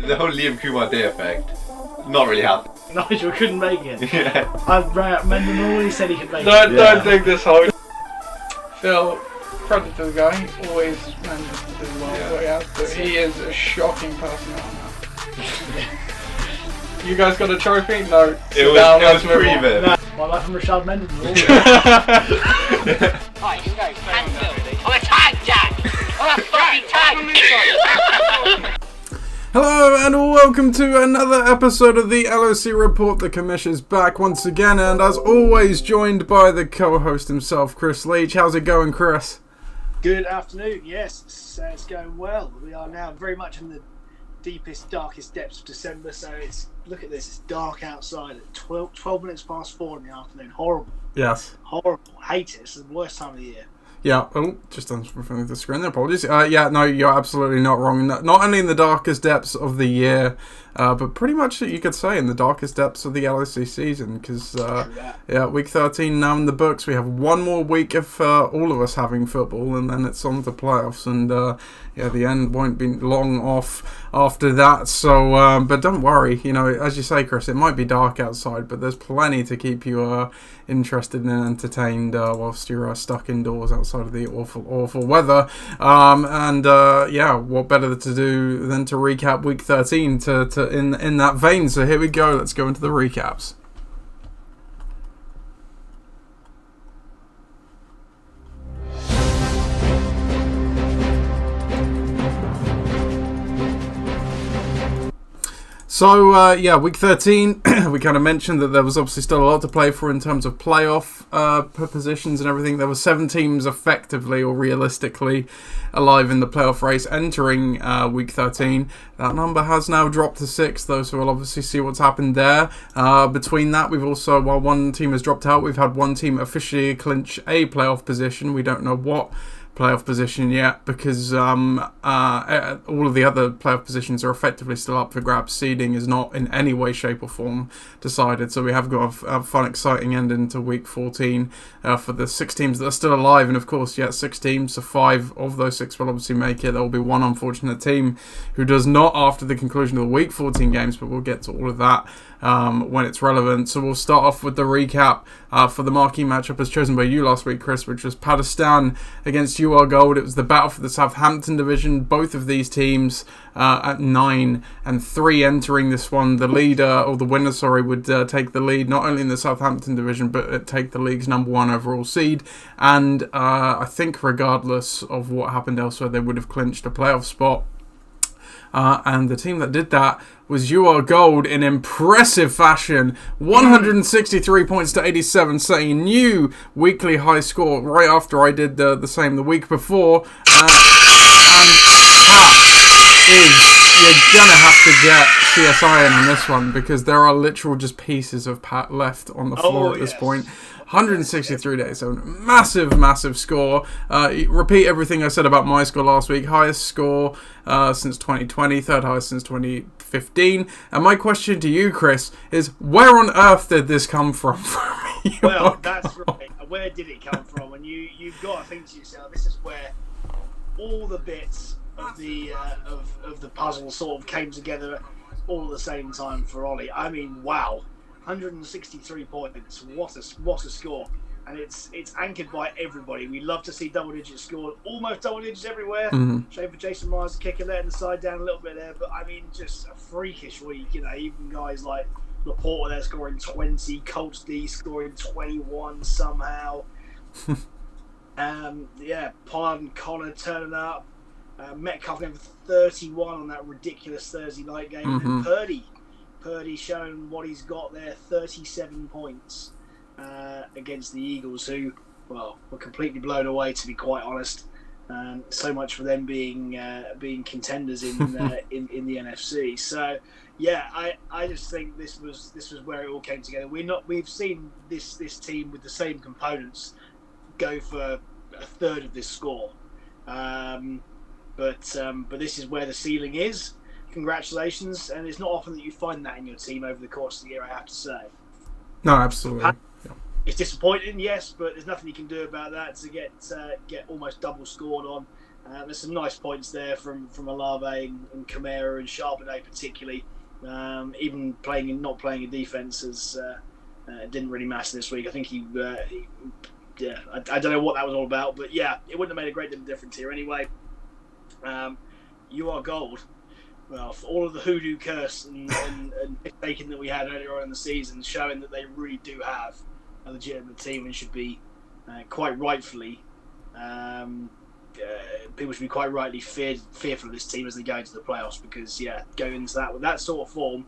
The whole Liam Kumar Day effect, not really happening. Nigel couldn't make it. Yeah. I rang up Mendenhall and he said he could make it. Don't think this whole Phil, credit to the guy, always manages to do well what he has, but he is a shocking personality. You guys got a trophy? No. It was pre-vim. No, my life from Rashad Mendenhall. Hi, you guys, Tank Dell. I'm a tank, Jack! I'm a fucking tank! Hello and welcome to another episode of the LOC Report. The Commish is back once again, and as always joined by the co-host himself, Chris Leach. How's it going, Chris? Good afternoon. Yes, it's going well. We are now very much in the deepest, darkest depths of December, so look at this, it's dark outside at 12 minutes past 4 in the afternoon. Horrible. Yes. Horrible. Hate it. It's the worst time of the year. Yeah, just on the screen there, apologies. Yeah, no, you're absolutely not wrong. Not only in the darkest depths of the year, but pretty much you could say in the darkest depths of the LOC season, because week 13 now in the books. We have one more week of all of us having football, and then it's on to the playoffs, and the end won't be long off after that. So, but don't worry, as you say, Chris, it might be dark outside, but there's plenty to keep you interested and entertained whilst you're stuck indoors outside of the awful weather. What better to do than to recap week 13 to in that vein. So here we go. Let's go into the recaps. So, week 13, we kind of mentioned that there was obviously still a lot to play for in terms of playoff positions and everything. There were 7 teams effectively or realistically alive in the playoff race entering week 13. That number has now dropped to 6, though, so we'll obviously see what's happened there. Between that, we've also, while one team has dropped out, we've had one team officially clinch a playoff position. We don't know what playoff position yet, because all of the other playoff positions are effectively still up for grabs. Seeding is not in any way, shape or form decided, so we have got a fun, exciting ending to week 14 for the 6 teams that are still alive. And of course, 6 teams, so 5 of those 6 will obviously make it. There will be one unfortunate team who does not after the conclusion of the week 14 games, but we'll get to all of that when it's relevant. So we'll start off with the recap for the marquee matchup as chosen by you last week, Chris, which was Pakistan against UR Gold. It was the battle for the Southampton division. Both of these teams at 9 and 3 entering this one. The winner would take the lead not only in the Southampton division, but take the league's number 1 overall seed. And I think regardless of what happened elsewhere, they would have clinched a playoff spot. And the team that did that was UR Gold in impressive fashion. 163 points to 87, setting a new weekly high score right after I did the same the week before. And you're going to have to get CSI in on this one, because there are literal just pieces of Pat left on the floor at this point. 163 days, so massive score. Repeat everything I said about my score last week. Highest score since 2020, third highest since 2015. And my question to you, Chris, is where on earth did this come from? Well, that's right. Where did it come from? And you've got to think to yourself, this is where all the bits of the puzzle sort of came together all at the same time for Ollie. I mean, wow. 163 points. What a score! And it's anchored by everybody. We love to see double digits scored, almost double digits everywhere. Mm-hmm. Shame for Jason Myers to kick it, letting the side down a little bit there. But I mean, just a freakish week. Even guys like Laporte there scoring 20, Colts D scoring 21 somehow. Pardon Connor turning up. Metcalf going for 31 on that ridiculous Thursday night game, mm-hmm. And Purdy showing what he's got there, 37 points against the Eagles, who, well, were completely blown away, to be quite honest. So much for them being contenders in the NFC. So, I just think this was where it all came together. We've seen this team with the same components go for a third of this score, but this is where the ceiling is. Congratulations, and it's not often that you find that in your team over the course of the year, I have to say. No, absolutely. It's disappointing, yes, but there's nothing you can do about that. To get almost double scored on There's some nice points there from Alave and Kamara and Charbonnet particularly. Even not playing in defence didn't really matter this week. I think I don't know what that was all about, but yeah, it wouldn't have made a great deal of difference here anyway. You are gold. Well, for all of the hoodoo curse and mistaking that we had earlier on in the season, showing that they really do have a legitimate team and should be quite rightfully, people should be quite rightly fearful of this team as they go into the playoffs, because going into that with that sort of form,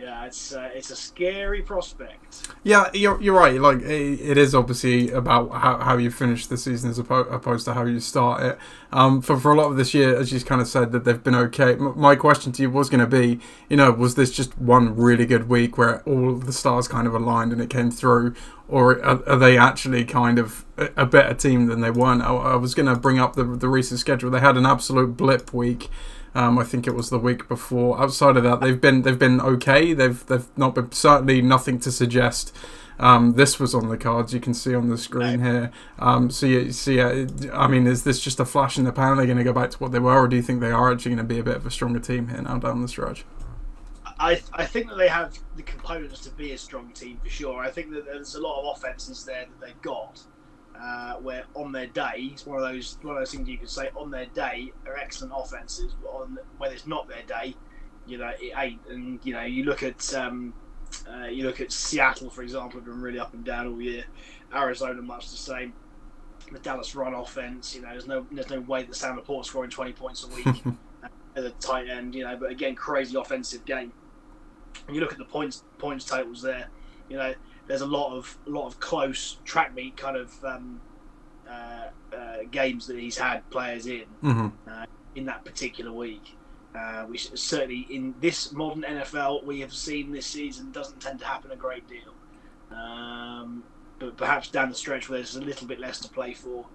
it's a scary prospect. Yeah, you're right. Like, it is obviously about how you finish the season as opposed to how you start it. For a lot of this year, as you kind of said, that they've been okay. My question to you was going to be, was this just one really good week where all of the stars kind of aligned and it came through, or are they actually kind of a better team than they weren't? I was going to bring up the recent schedule. They had an absolute blip week. I think it was the week before. Outside of that, they've been okay. They've not been, certainly nothing to suggest this was on the cards. You can see on the screen here. I mean, is this just a flash in the pan? Are they going to go back to what they were, or do you think they are actually going to be a bit of a stronger team here now down the stretch? I think that they have the components to be a strong team for sure. I think that there's a lot of offenses there that they've got. Where on their day, it's one of those things you could say on their day are excellent offenses, but when it's not their day, it ain't. And you look at Seattle, for example, have been really up and down all year. Arizona, much the same. The Dallas run offense, there's no way that Sam Laporte's scoring 20 points a week at the tight end, But again, crazy offensive game. And you look at the points totals there, There's a lot of close track meet kind of games that he's had players in that particular week, which certainly in this modern NFL we have seen this season doesn't tend to happen a great deal. But perhaps down the stretch where there's a little bit less to play for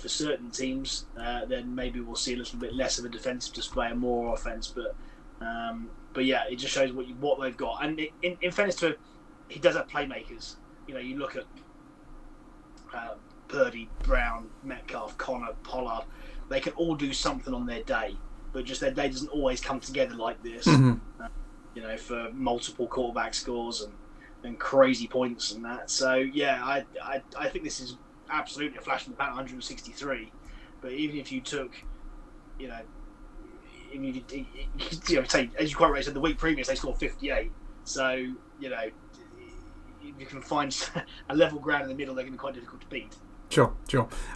certain teams, then maybe we'll see a little bit less of a defensive display and more offense. But yeah, it just shows what they've got. And in fairness to him, he does have playmakers. You look at Purdy, Brown, Metcalf, Connor, Pollard. They can all do something on their day, but just their day doesn't always come together like this. For multiple quarterback scores and crazy points and that. So yeah, I think this is absolutely a flash in the pan. 163, but even if you took, say, as you quite rightly said, the week previous they scored 58. So if you can find a level ground in the middle, they're going to be quite difficult to beat. Sure.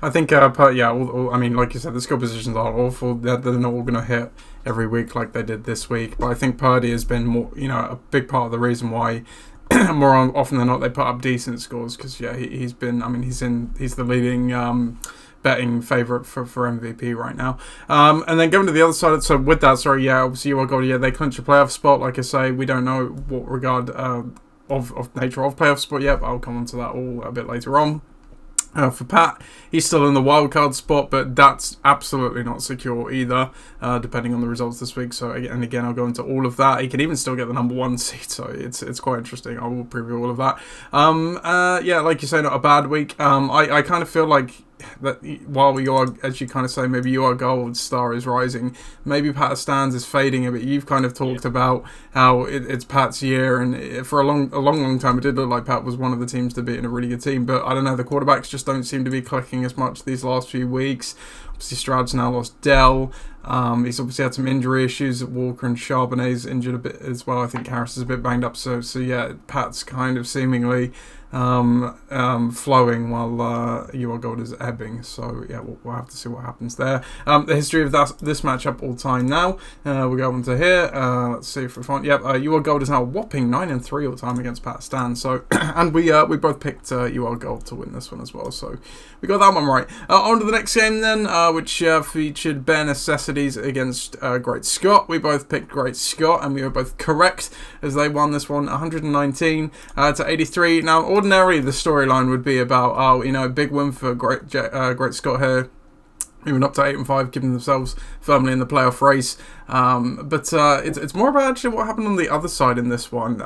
I think, I mean, like you said, the skill positions are awful. They're not all going to hit every week like they did this week. But I think Purdy has been more, a big part of the reason why more often than not they put up decent scores. Because he's been, he's the leading betting favourite for MVP right now. And then going to the other side, so with that, obviously you are gold. They clinch a playoff spot. Like I say, we don't know what regard of nature of playoff spot yet, but I'll come on to that all a bit later on. For Pat, he's still in the wildcard spot, but that's absolutely not secure either, depending on the results this week. So, again, I'll go into all of that. He can even still get the number 1 seed, so it's quite interesting. I will preview all of that. Like you say, not a bad week. I kind of feel like that while you are, as you kind of say, maybe you are gold, star is rising, maybe Pat Stans is fading a bit. You've kind of talked about how it's Pat's year, and for a long time it did look like Pat was one of the teams to beat in a really good team, but I don't know, the quarterbacks just don't seem to be clicking as much these last few weeks. Obviously Stroud's now lost Dell. He's obviously had some injury issues at Walker, and Charbonnet's injured a bit as well. I think Harris is a bit banged up, so yeah, Pat's kind of seemingly flowing while UR Gold is ebbing. So yeah, we'll have to see what happens there. The history of this matchup all time now. We'll go on to here. Let's see if we find. Yep, UR Gold is now a whopping 9-3 all time against Pat Stan. So and we both picked UR Gold to win this one as well. So we got that one right. On to the next game then, which featured Bare Necessities against Great Scott. We both picked Great Scott, and we were both correct as they won this one 119 to 83. Now, ordinarily the storyline would be about big win for Great Scott here, moving up to 8-5, giving themselves firmly in the playoff race. But it's more about actually what happened on the other side in this one,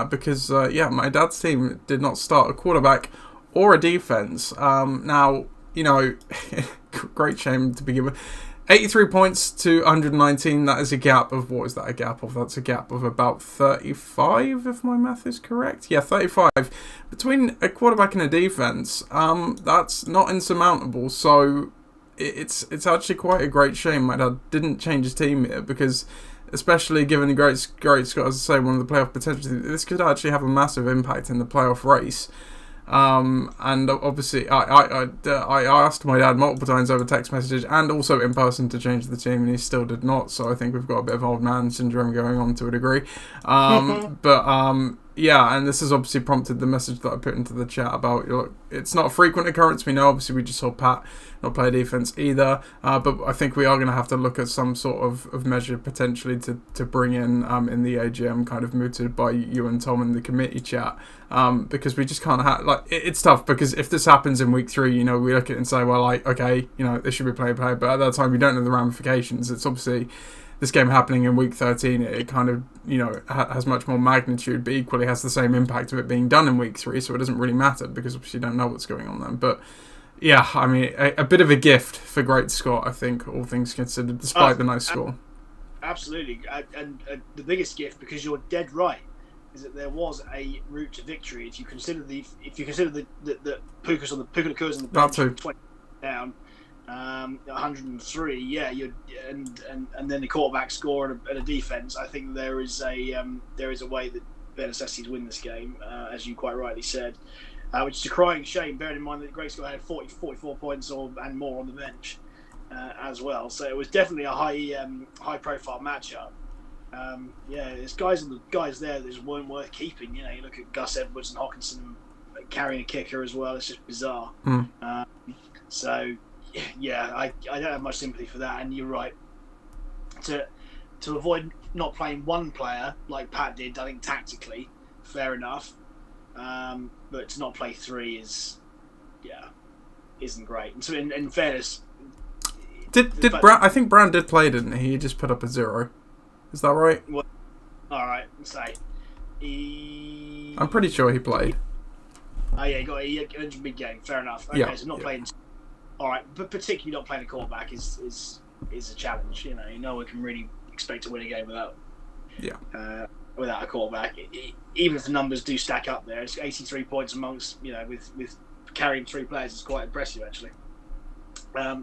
because my dad's team did not start a quarterback or a defense. Now, great shame to begin with. 83 points to 119. That is a gap of, what is that a gap of? That's a gap of about 35, if my math is correct. Yeah, 35. Between a quarterback and a defense, that's not insurmountable. So it's actually quite a great shame my dad didn't change his team here, because especially given the great Scott, as I say, one of the playoff potential, this could actually have a massive impact in the playoff race. And obviously I asked my dad multiple times over text messages and also in person to change the team, and he still did not. So I think we've got a bit of old man syndrome going on to a degree. Yeah, and this has obviously prompted the message that I put into the chat about, look, it's not a frequent occurrence. We know, obviously, we just saw Pat not play defense either. But I think we are going to have to look at some sort of measure potentially to bring in the AGM, kind of mooted by you and Tom in the committee chat. Because we just can't have, like, it's tough, because if this happens in week 3, you know, we look at it and say, well, like, okay, you know, this should be play, but at that time we don't know the ramifications. It's obviously this game happening in week 13, it kind of, you know, has much more magnitude, but equally has the same impact of it being done in week 3, so it doesn't really matter, because obviously you don't know what's going on then. But yeah, I mean, a bit of a gift for Great Scott, I think, all things considered, despite the nice score. Absolutely, and the biggest gift, because you're dead right, is that there was a route to victory. If you consider the Puka Nakua's on the bench, 20 down, 103, yeah, and then the quarterback score and a defense. I think there is a way that Ben Assessis win this game, as you quite rightly said, which is a crying shame, bearing in mind that Great Scott had 44 points and more on the bench as well. So it was definitely a high profile matchup. There's guys there that just weren't worth keeping. You know, you look at Gus Edwards and Hawkinson carrying a kicker as well. It's just bizarre. So yeah, I don't have much sympathy for that. And you're right, to avoid not playing one player like Pat did, I think tactically fair enough. But to not play 3 isn't great. And so in fairness, I think Brown did play, didn't he? He just put up a 0. Is that right? Well, all right. I'm pretty sure he played. Oh yeah, he had a big game. Fair enough. Okay, so not playing. All right, but particularly not playing a quarterback is a challenge. You know, no one can really expect to win a game without a quarterback. Even if the numbers do stack up there, it's 83 points amongst, you know, with carrying 3 players is quite impressive actually. But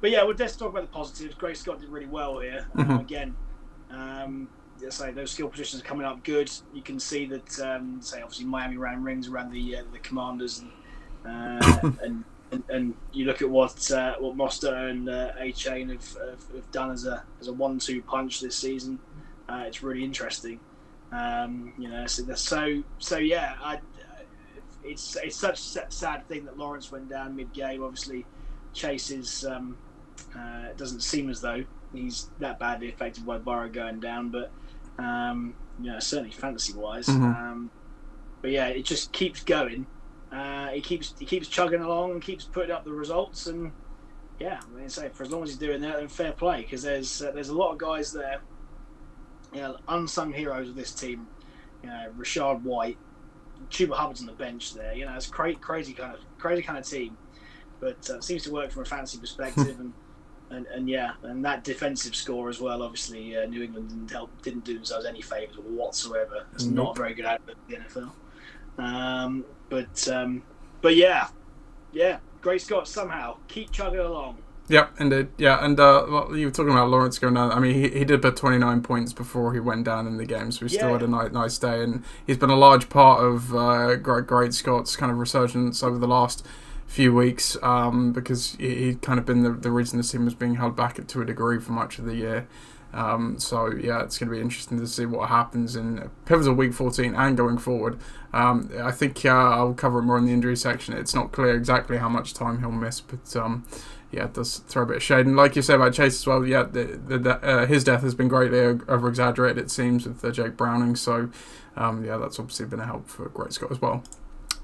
yeah, let's talk about the positives. Great Scott did really well here. Again. Say those skill positions are coming up good. You can see that, say obviously Miami ran rings around the Commanders, and you look at what Moster and A-Chain have done as a 1-2 punch this season. It's really interesting. You know, so yeah. It's such a sad thing that Lawrence went down mid-game. Obviously, Chase is doesn't seem as though he's that badly affected by Burrow going down, but you know, certainly fantasy-wise. But yeah, it just keeps going. He keeps chugging along and keeps putting up the results, and yeah, I mean, say for as long as he's doing that, then fair play, because there's a lot of guys there, you know, unsung heroes of this team. You know, Rashad White, Chuba Hubbard's on the bench there. You know, it's crazy kind of team, but it seems to work from a fantasy perspective. And that defensive score as well. Obviously, New England didn't do themselves any favors whatsoever. It's not a very good outfit in the NFL. But yeah, Great Scott somehow keep chugging along. Yep, indeed. Yeah, and you were talking about Lawrence going down. I mean, he did put 29 points before he went down in the game, so he still had a nice day. And he's been a large part of Great Scott's kind of resurgence over the last few weeks, because he'd kind of been the reason this team was being held back to a degree for much of the year. So yeah, it's going to be interesting to see what happens in pivotal week 14 and going forward. I think I'll cover it more in the injury section. It's not clear exactly how much time he'll miss, but it does throw a bit of shade. And like you said about Chase as well, his death has been greatly over exaggerated, it seems, with Jake Browning. So that's obviously been a help for Great Scott as well.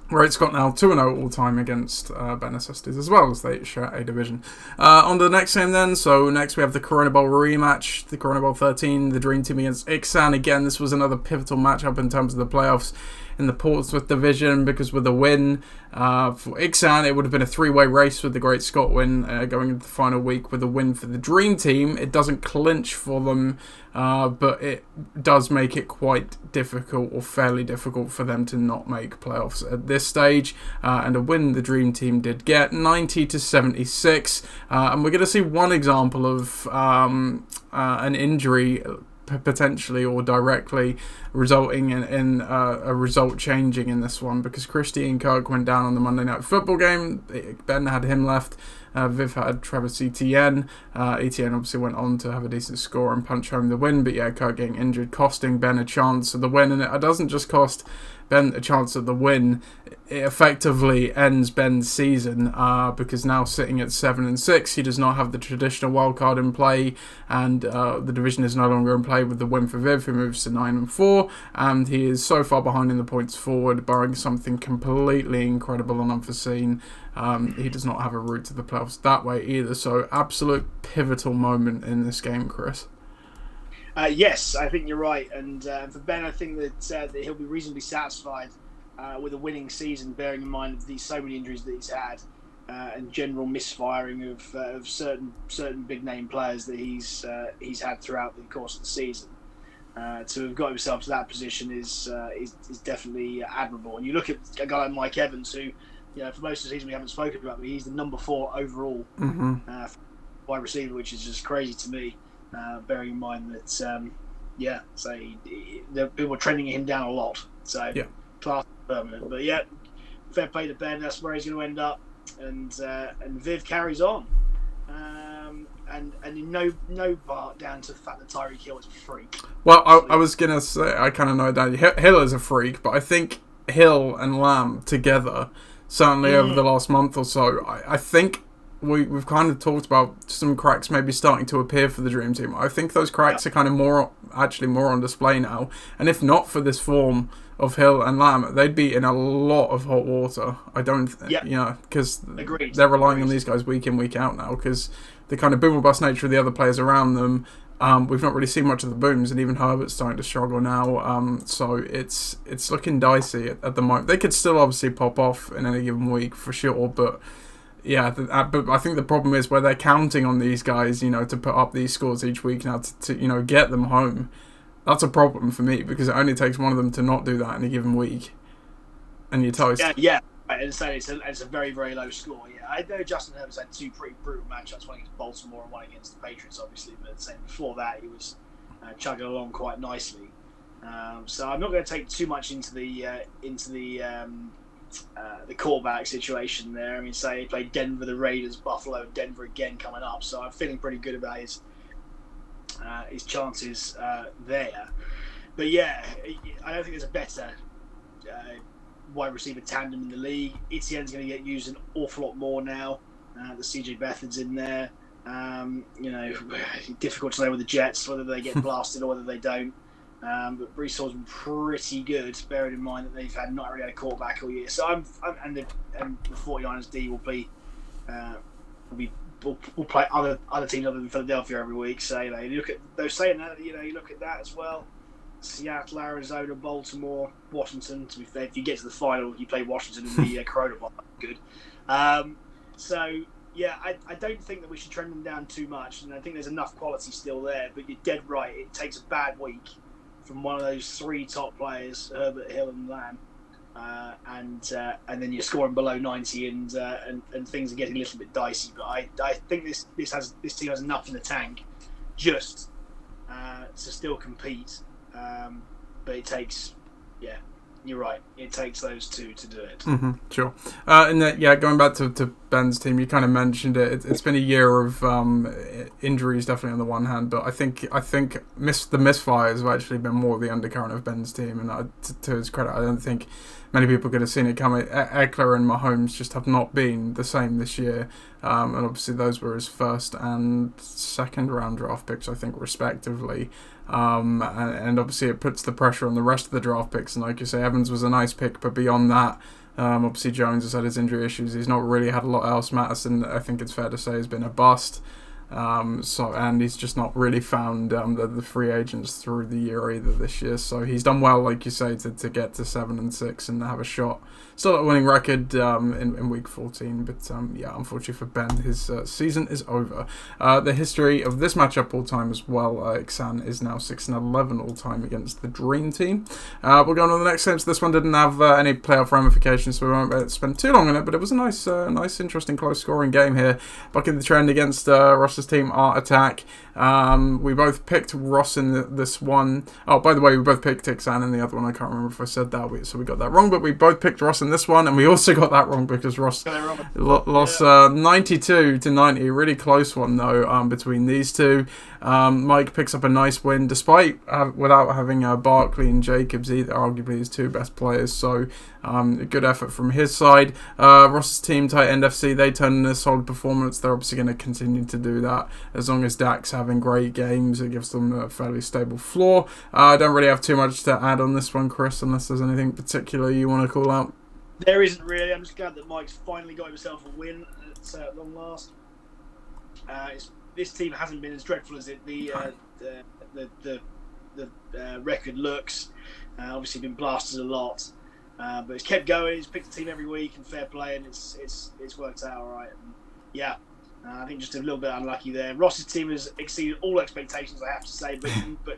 Great Scott now 2-0 all-time against Ben Assestis, as well as they share a division. On to the next game then. So next we have the Corona Bowl rematch, the Corona Bowl 13, the Dream Team against Ixan. Again, this was another pivotal matchup in terms of the playoffs. in the Portsmouth division, because with a win for Ixan, it would have been a 3-way race with the Great Scott win going into the final week. With a win for the Dream Team, it doesn't clinch for them, but it does make it quite difficult, or fairly difficult, for them to not make playoffs at this stage. And a win the Dream Team did get, 90-76, and we're going to see one example of an injury potentially or directly resulting in a result changing in this one, because Christian Kirk went down on the Monday Night Football game. Ben had him left. Viv had Travis Etienne. Etienne obviously went on to have a decent score and punch home the win, but yeah, Kirk getting injured, costing Ben a chance of the win. And it doesn't just cost Ben a chance at the win, it effectively ends Ben's season, because now sitting at 7-6, he does not have the traditional wildcard in play, and the division is no longer in play with the win for Viv, who moves to 9-4, and he is so far behind in the points forward, barring something completely incredible and unforeseen. He does not have a route to the playoffs that way either, so absolute pivotal moment in this game, Chris. Yes, I think you're right, and for Ben, I think that he'll be reasonably satisfied with a winning season, bearing in mind so many injuries that he's had, and general misfiring of certain big name players that he's had throughout the course of the season. To have got himself to that position is definitely admirable. And you look at a guy like Mike Evans, who, for most of the season we haven't spoken about, but he's the number 4 overall wide receiver, which is just crazy to me. Bearing in mind that, the people were trending him down a lot. So, class permanent. But yeah, fair play to Ben. That's where he's going to end up. And Viv carries on. And in no part down to the fact that Tyreek Hill is a freak. Well, I was going to say, I kind of know that Hill is a freak, but I think Hill and Lamb together, certainly over the last month or so, I think we've kind of talked about some cracks maybe starting to appear for the Dream Team. I think those cracks are kind of more on display now. And if not for this form of Hill and Lamb, they'd be in a lot of hot water. I don't, because they're relying on these guys week in, week out now, because the kind of boom or bust nature of the other players around them, we've not really seen much of the booms, and even Herbert's starting to struggle now. So it's looking dicey at the moment. They could still obviously pop off in any given week for sure, but yeah, but I think the problem is where they're counting on these guys, to put up these scores each week now to get them home. That's a problem for me, because it only takes one of them to not do that in a given week, and you're toast. Yeah. And so it's a very, very low score. Yeah, I know Justin Herbert's had 2 pretty brutal matchups, one against Baltimore and one against the Patriots, obviously. But same before that, he was chugging along quite nicely. So I'm not going to take too much into the quarterback situation there. I mean, say he played Denver, the Raiders, Buffalo, Denver again coming up. So I'm feeling pretty good about his chances there. But yeah, I don't think there's a better wide receiver tandem in the league. Etienne's going to get used an awful lot more now. The CJ Beathard's in there. Difficult to know with the Jets whether they get blasted or whether they don't. But Breece Hall's been pretty good, bearing in mind that they've not really had a quarterback all year. So and the 49ers D will play other teams other than Philadelphia every week. So you look at those saying that, you look at that as well. Seattle, Arizona, Baltimore, Washington. To be fair, if you get to the final, you play Washington in the Corona Bowl. Good. So yeah, I don't think that we should trend them down too much, and I think there's enough quality still there. But you're dead right. It takes a bad week from one of those 3 top players, Herbert, Hill, and Lamb, and then you're scoring below 90, and things are getting a little bit dicey. But I think this team has enough in the tank, just to still compete. But it takes, you're right. It takes those 2 to do it. Mm-hmm, sure. And going back to Ben's team, you kind of mentioned it. It's been a year of injuries, definitely on the one hand, but I think the misfires have actually been more the undercurrent of Ben's team. And to his credit, I don't think many people could have seen it coming. Eckler and Mahomes just have not been the same this year, and obviously those were his first and second round draft picks, I think, respectively. And obviously it puts the pressure on the rest of the draft picks, and like you say, Evans was a nice pick, but beyond that, obviously Jones has had his injury issues. He's not really had a lot else. Madison, I think it's fair to say, has been a bust. And he's just not really found the free agents through the year either this year. So he's done well, like you say, to get to 7-6 and have a shot. Still at a winning record in week 14, but unfortunately for Ben, his season is over. The history of this matchup all time as well, Ixan is now 6-11 all time against the Dream Team. We'll go on to the next game. So this one didn't have any playoff ramifications, so we won't spend too long on it, but it was a nice, interesting, close scoring game here. Bucking the trend against Ross's team, Art Attack. We both picked Ross in this one. Oh, by the way, we both picked Ixan in the other one. I can't remember if I said that, so we got that wrong, but we both picked Ross in this one, and we also got that wrong because Ross lost 92-90. Really close one, though, between these two. Mike picks up a nice win, despite without having Barkley and Jacobs either, arguably his two best players, so a good effort from his side. Ross's team, Tight End FC, they turn in a solid performance. They're obviously going to continue to do that as long as Dak's having great games. It gives them a fairly stable floor. I don't really have too much to add on this one, Chris, unless there's anything particular you want to call out. There isn't really. I'm just glad that Mike's finally got himself a win at long last. This team hasn't been as dreadful as the record looks. Obviously been blasted a lot, but it's kept going. He's picked a team every week and fair play, and it's worked out all right. And I think just a little bit unlucky there. Ross's team has exceeded all expectations, I have to say, but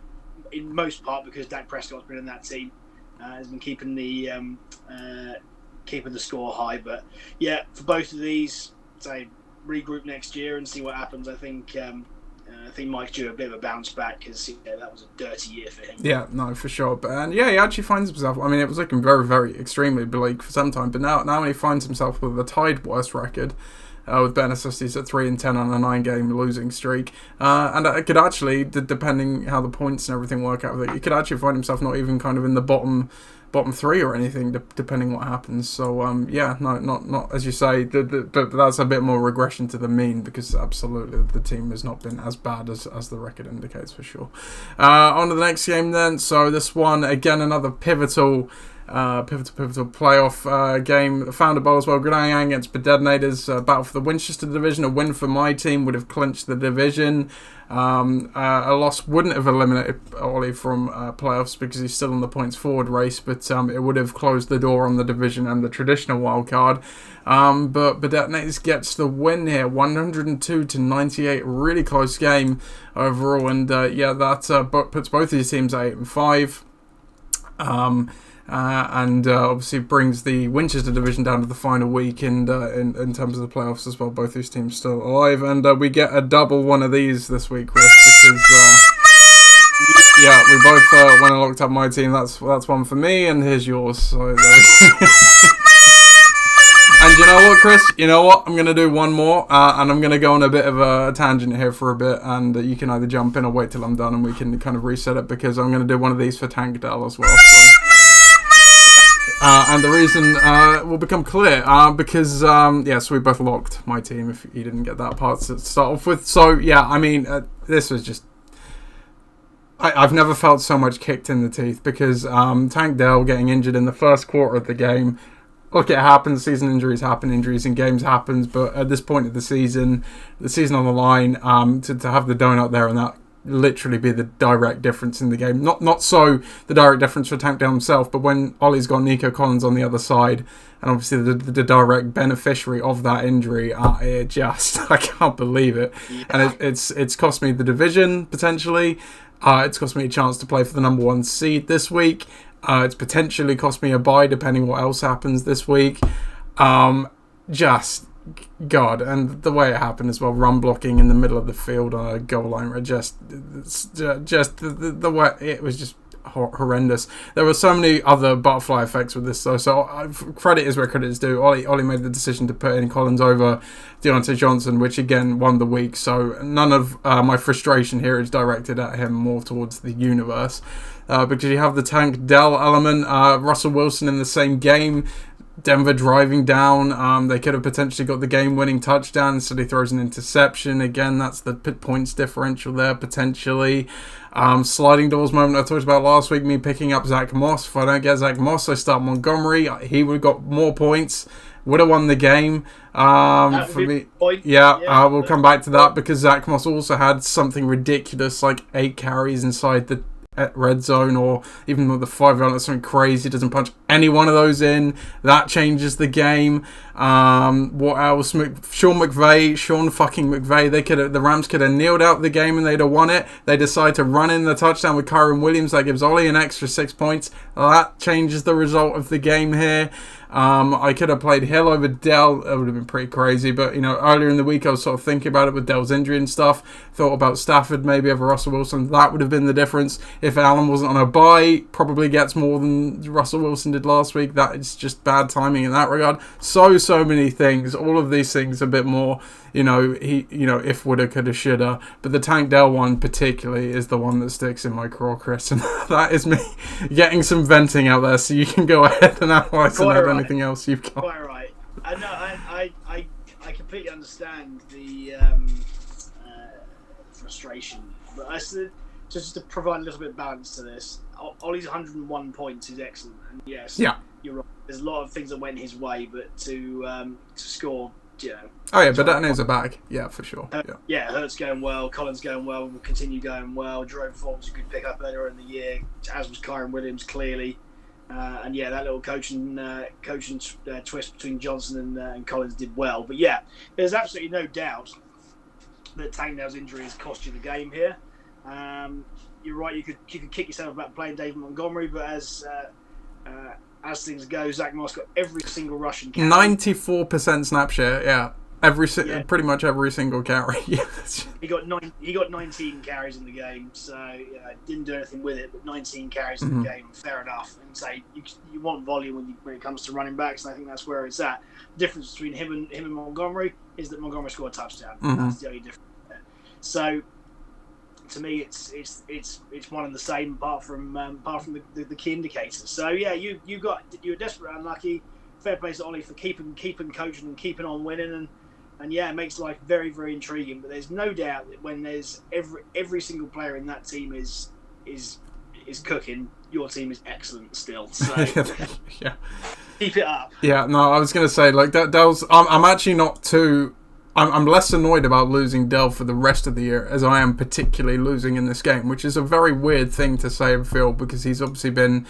in most part because Dak Prescott's been in that team, has been keeping the score high. But for both of these, say, regroup next year and see what happens. I think Mike's due a bit of a bounce back because that was a dirty year for him. Yeah, no, for sure. But he actually finds himself. I mean, it was looking very, very extremely bleak for some time, but now he finds himself with a tied worst record. With Ben Assisties at 3-10 on a 9-game losing streak, and it could actually, depending how the points and everything work out, he could actually find himself not even kind of in the bottom 3 or anything, depending what happens. So not as you say, but that's a bit more regression to the mean because absolutely the team has not been as bad as the record indicates for sure. On to the next game then. So this one again, another pivotal playoff game. Founder Bowl as well. Grenang against Bedetonators. Battle for the Winchester division. A win for my team would have clinched the division. A loss wouldn't have eliminated Ollie from playoffs because he's still in the points forward race, but it would have closed the door on the division and the traditional wild card. But Bedetonators gets the win here, 102-98. Really close game overall, and that puts both of these teams at 8-5. And obviously brings the Winchester division down to the final week in terms of the playoffs as well. Both these teams still alive, and we get a double one of these this week, Chris, because we both went and locked up my team. That's one for me, and here's yours. So and you know what, Chris? You know what? I'm going to do one more, and I'm going to go on a bit of a tangent here for a bit, and you can either jump in or wait till I'm done, and we can kind of reset it, because I'm going to do one of these for Tank Dell as well. So. And the reason will become clear because so we both locked my team, if you didn't get that part to start off with. So this was just I've never felt so much kicked in the teeth, because Tank Dell getting injured in the first quarter of the game. Look, it happens. Season injuries happen. Injuries in games happens. But at this point of the season on the line, to have the donut there and that literally be the direct difference in the game. Not so the direct difference for Tank Dell himself, but when Ollie's got Nico Collins on the other side, and obviously the direct beneficiary of that injury, I can't believe it. Yeah. And it's cost me the division, potentially. It's cost me a chance to play for the number 1 seed this week. It's potentially cost me a bye, depending what else happens this week. God, and the way it happened as well, run blocking in the middle of the field on a goal line, the way it was just horrendous. There were so many other butterfly effects with this, though. So credit is where credit is due. Ollie made the decision to put in Collins over Deontay Johnson, which again won the week. So none of my frustration here is directed at him, more towards the universe, because you have the Tank Dell element. Russell Wilson in the same game. Denver driving down, they could have potentially got the game-winning touchdown, so he throws an interception. Again, that's the points differential there, potentially. Sliding doors moment I talked about last week, me picking up Zach Moss. If I don't get Zach Moss, I start Montgomery. He would have got more points. would have won the game. For me, we'll come back to that because Zach Moss also had something ridiculous like 8 carries inside the red zone, or even with the 5 yard, that's something crazy. Doesn't punch any one of those in. That changes the game. What else? Sean fucking McVay. The Rams could have kneeled out the game and they'd have won it. They decide to run in the touchdown with Kyron Williams. That gives Ollie an extra 6 points. That changes the result of the game here. I could have played Hill over Dell. That would have been pretty crazy. But, earlier in the week, I was sort of thinking about it with Dell's injury and stuff. Thought about Stafford maybe over Russell Wilson. That would have been the difference. If Allen wasn't on a bye, probably gets more than Russell Wilson did last week. That is just bad timing in that regard. So many things. All of these things a bit more, if woulda, coulda, shoulda. But the Tank Dell one particularly is the one that sticks in my craw, Chris. And that is me getting some venting out there, so you can go ahead and analyse and add anything else you've got. Quite right. I completely understand the frustration. But just to provide a little bit of balance to this, Ollie's 101 points is excellent. And yes, you're right. There's a lot of things that went his way, but to score, but that is a bag. Yeah, for sure. Hurts going well, Collins going well, will continue going well. Jerome Ford was a good pickup earlier in the year, as was Kyron Williams clearly. That little coaching twist between Johnson and Collins did well. But there's absolutely no doubt that Tank Dell's injury has cost you the game here. You're right. You could kick yourself about playing David Montgomery, but as things go, Zach Moss got every single rushing carry. 94% snap share. Pretty much every single carry. He got 19 carries in the game, so didn't do anything with it, but 19 carries in the game, fair enough. And say you want volume when it comes to running backs, and I think that's where it's at. The difference between him and Montgomery is that Montgomery scored a touchdown. That's the only difference there. So to me, it's one and the same, apart from the key indicators. So you were desperate and unlucky. Fair play to Ollie for keeping coaching and keeping on winning, and it makes life very, very intriguing. But there's no doubt that when there's every sinsingle player in that team is cooking, your team is excellent still. So keep it up. Yeah, no, I was gonna say Dell's. I'm actually not too. I'm less annoyed about losing Dell for the rest of the year as I am particularly losing in this game, which is a very weird thing to say and feel because he's obviously been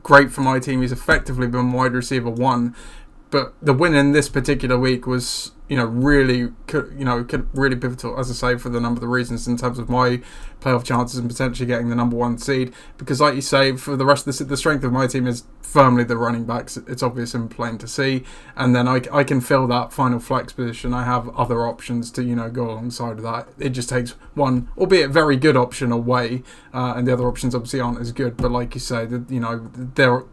great for my team. He's effectively been wide receiver 1, but the win in this particular week was, really pivotal, as I say, for the number of reasons in terms of my playoff chances and potentially getting the number 1 seed. Because, like you say, for the rest of the strength of my team is firmly the running backs. It's obvious and plain to see. And then I can fill that final flex position. I have other options to, go alongside of that. It just takes one, albeit very good option away, and the other options obviously aren't as good. But like you say, there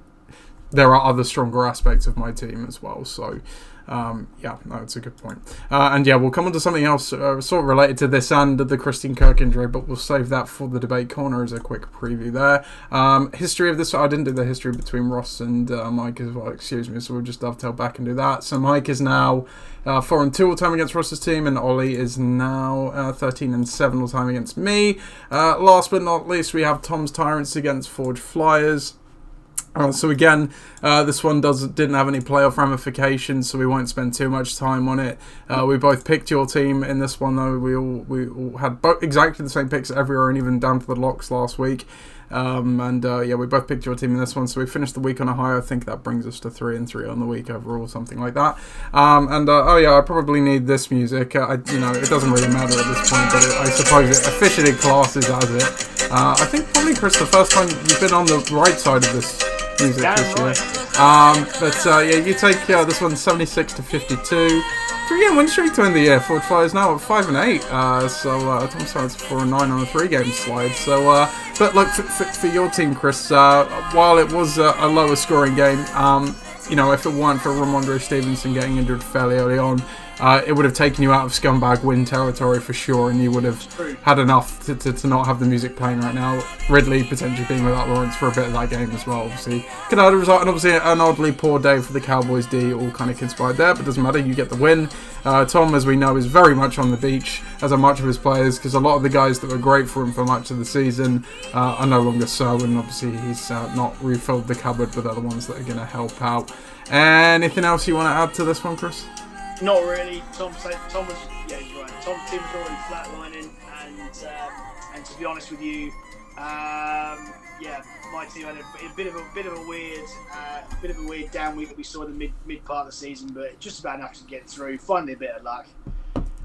are other stronger aspects of my team as well. So, that's a good point. We'll come on to something else sort of related to this and the Christian Kirk injury, but we'll save that for the debate corner as a quick preview there. History of this, I didn't do the history between Ross and Mike as well, excuse me, so we'll just dovetail back and do that. So Mike is now 4-2 all time against Ross's team, and Ollie is now 13-7 all time against me. Last but not least, we have Tom's Tyrants against Forge Flyers. So again, this one didn't have any playoff ramifications, so we won't spend too much time on it. We both picked your team in this one, though. We all had exactly the same picks everywhere, and even down to the locks last week. We both picked your team in this one, so we finished the week on a high. I think that brings us to 3-3 on the week overall, something like that. I probably need this music. It doesn't really matter at this point, but I suppose it officially classes as it. I think probably, Chris, the first time you've been on the right side of this music this year. You take this one 76-52. 3-game win streak to end the year. Forge Flyers now at 5-8. Tom Sides 4-9 on a 3-game slide. So, but look for your team, Chris. While it was a lower scoring game, if it weren't for Ramondre Stevenson getting injured fairly early on, it would have taken you out of scumbag win territory for sure, and you would have had enough to not have the music playing right now. Ridley potentially being without Lawrence for a bit of that game as well, obviously. Could have result, and obviously an oddly poor day for the Cowboys D, all kind of conspired there, but doesn't matter, you get the win. Tom, as we know, is very much on the beach, as are much of his players, because a lot of the guys that were great for him for much of the season are no longer so, and obviously he's not refilled the cupboard with other ones that are going to help out. Anything else you want to add to this one, Chris? Not really. Tom was, yeah, he's right. Tim was already flatlining, and to be honest with you, yeah, my team had a bit of a weird down week that we saw in the mid part of the season, but just about enough to get through. Finally, a bit of luck,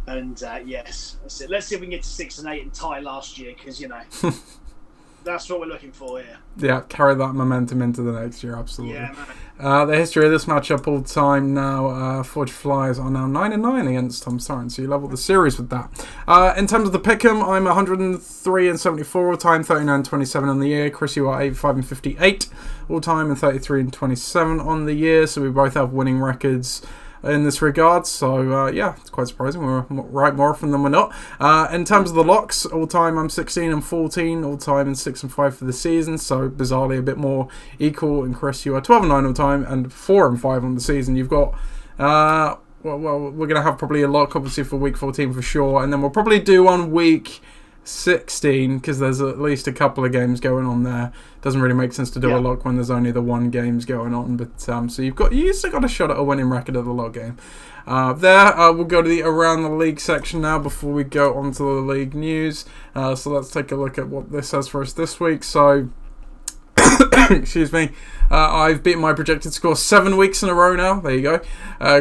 and yes, that's it. Let's see if we can get to 6 and 8 and tie last year, because that's what we're looking for here. Yeah, carry that momentum into the next year, absolutely. Yeah, man. The history of this matchup all time now, Forge Flyers are now 9-9 against Tom Sarrant, so you level the series with that. In terms of the pick'em, I'm 103 and 74 all time, 39 and 27 on the year. Chris, you are 85 and 58 all time, and 33 and 27 on the year, so we both have winning records in this regard, so yeah, it's quite surprising. We're right more often than we're not. In terms of the locks, all time I'm 16 and 14 all time, and 6 and 5 for the season, so bizarrely a bit more equal. And Chris, you are 12 and 9 all time and 4 and 5 on the season. You've got well, we're gonna have probably a lock obviously for week 14 for sure, and then we'll probably do on week 16 because there's at least a couple of games going on there. Doesn't really make sense to do a lock when there's only the one games going on, but so you still got a shot at a winning record of the lock game. We'll go to the around the league section now before we go on to the league news. So let's take a look at what this has for us this week. So excuse me, I've beaten my projected score 7 weeks in a row now. There you go.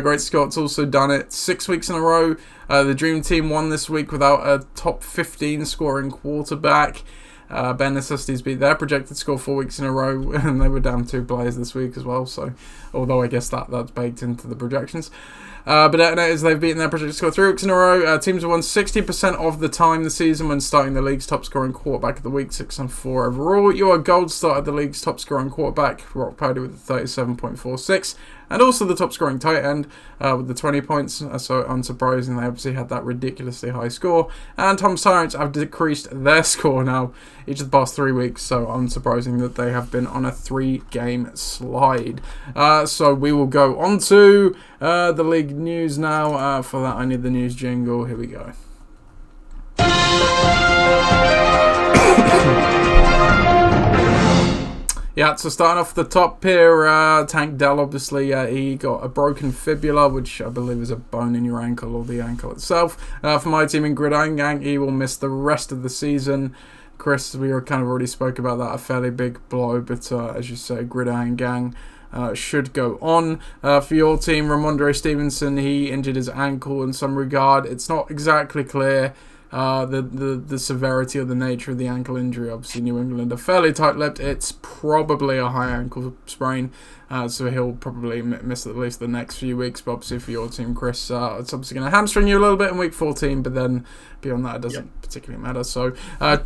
Great Scott's also done it 6 weeks in a row. The Dream Team won this week without a top 15 scoring quarterback. Ben Necessities beat their projected score 4 weeks in a row, and they were down 2 players this week as well. So, although I guess that's baked into the projections. But they've beaten their projected score 3 weeks in a row. Teams have won 60% of the time this season when starting the league's top scoring quarterback of the week, 6 and 4 overall. You are gold started the league's top scoring quarterback, Rock Purdy with 37.46. And also the top scoring tight end with the 20 points. So unsurprising, they obviously had that ridiculously high score. And Tom Sarrant have decreased their score now each of the past 3 weeks. So unsurprising that they have been on a 3-game slide. So we will go on to the league news now. For that I need the news jingle. Here we go. Yeah, so starting off the top here, Tank Dell, obviously, he got a broken fibula, which I believe is a bone in your ankle or the ankle itself. For my team in Gridiron Gang, he will miss the rest of the season. Chris, we kind of already spoke about that, a fairly big blow, but as you say, Gridiron Gang should go on. For your team, Ramondre Stevenson, he injured his ankle in some regard. It's not exactly clear the severity or the nature of the ankle injury. Obviously New England are fairly tight-lipped. It's probably a high ankle sprain, so he'll probably miss at least the next few weeks. But obviously for your team, Chris, it's obviously going to hamstring you a little bit in week 14, but then beyond that it doesn't particularly matter. So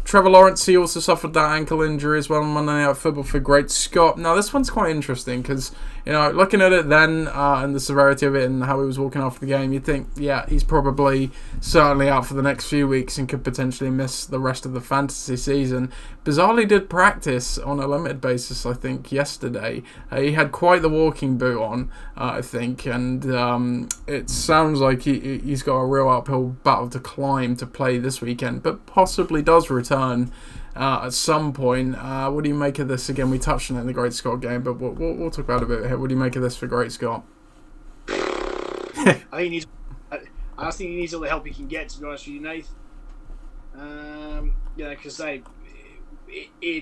Trevor Lawrence, he also suffered that ankle injury as well on Monday Night Football for Great Scott. Now this one's quite interesting because, looking at it then and the severity of it and how he was walking off the game, you'd think, yeah, he's probably certainly out for the next few weeks and could potentially miss the rest of the fantasy season. Bizarrely did practice on a limited basis, I think, yesterday. He had quite the walking boot on, I think, and it sounds like he's got a real uphill battle to climb to play this weekend, but possibly does return at some point. What do you make of this? Again, we touched on it in the Great Scott game, but we'll talk about it a bit here. What do you make of this for Great Scott? I think he needs all the help he can get, to be honest with you, Nath. Because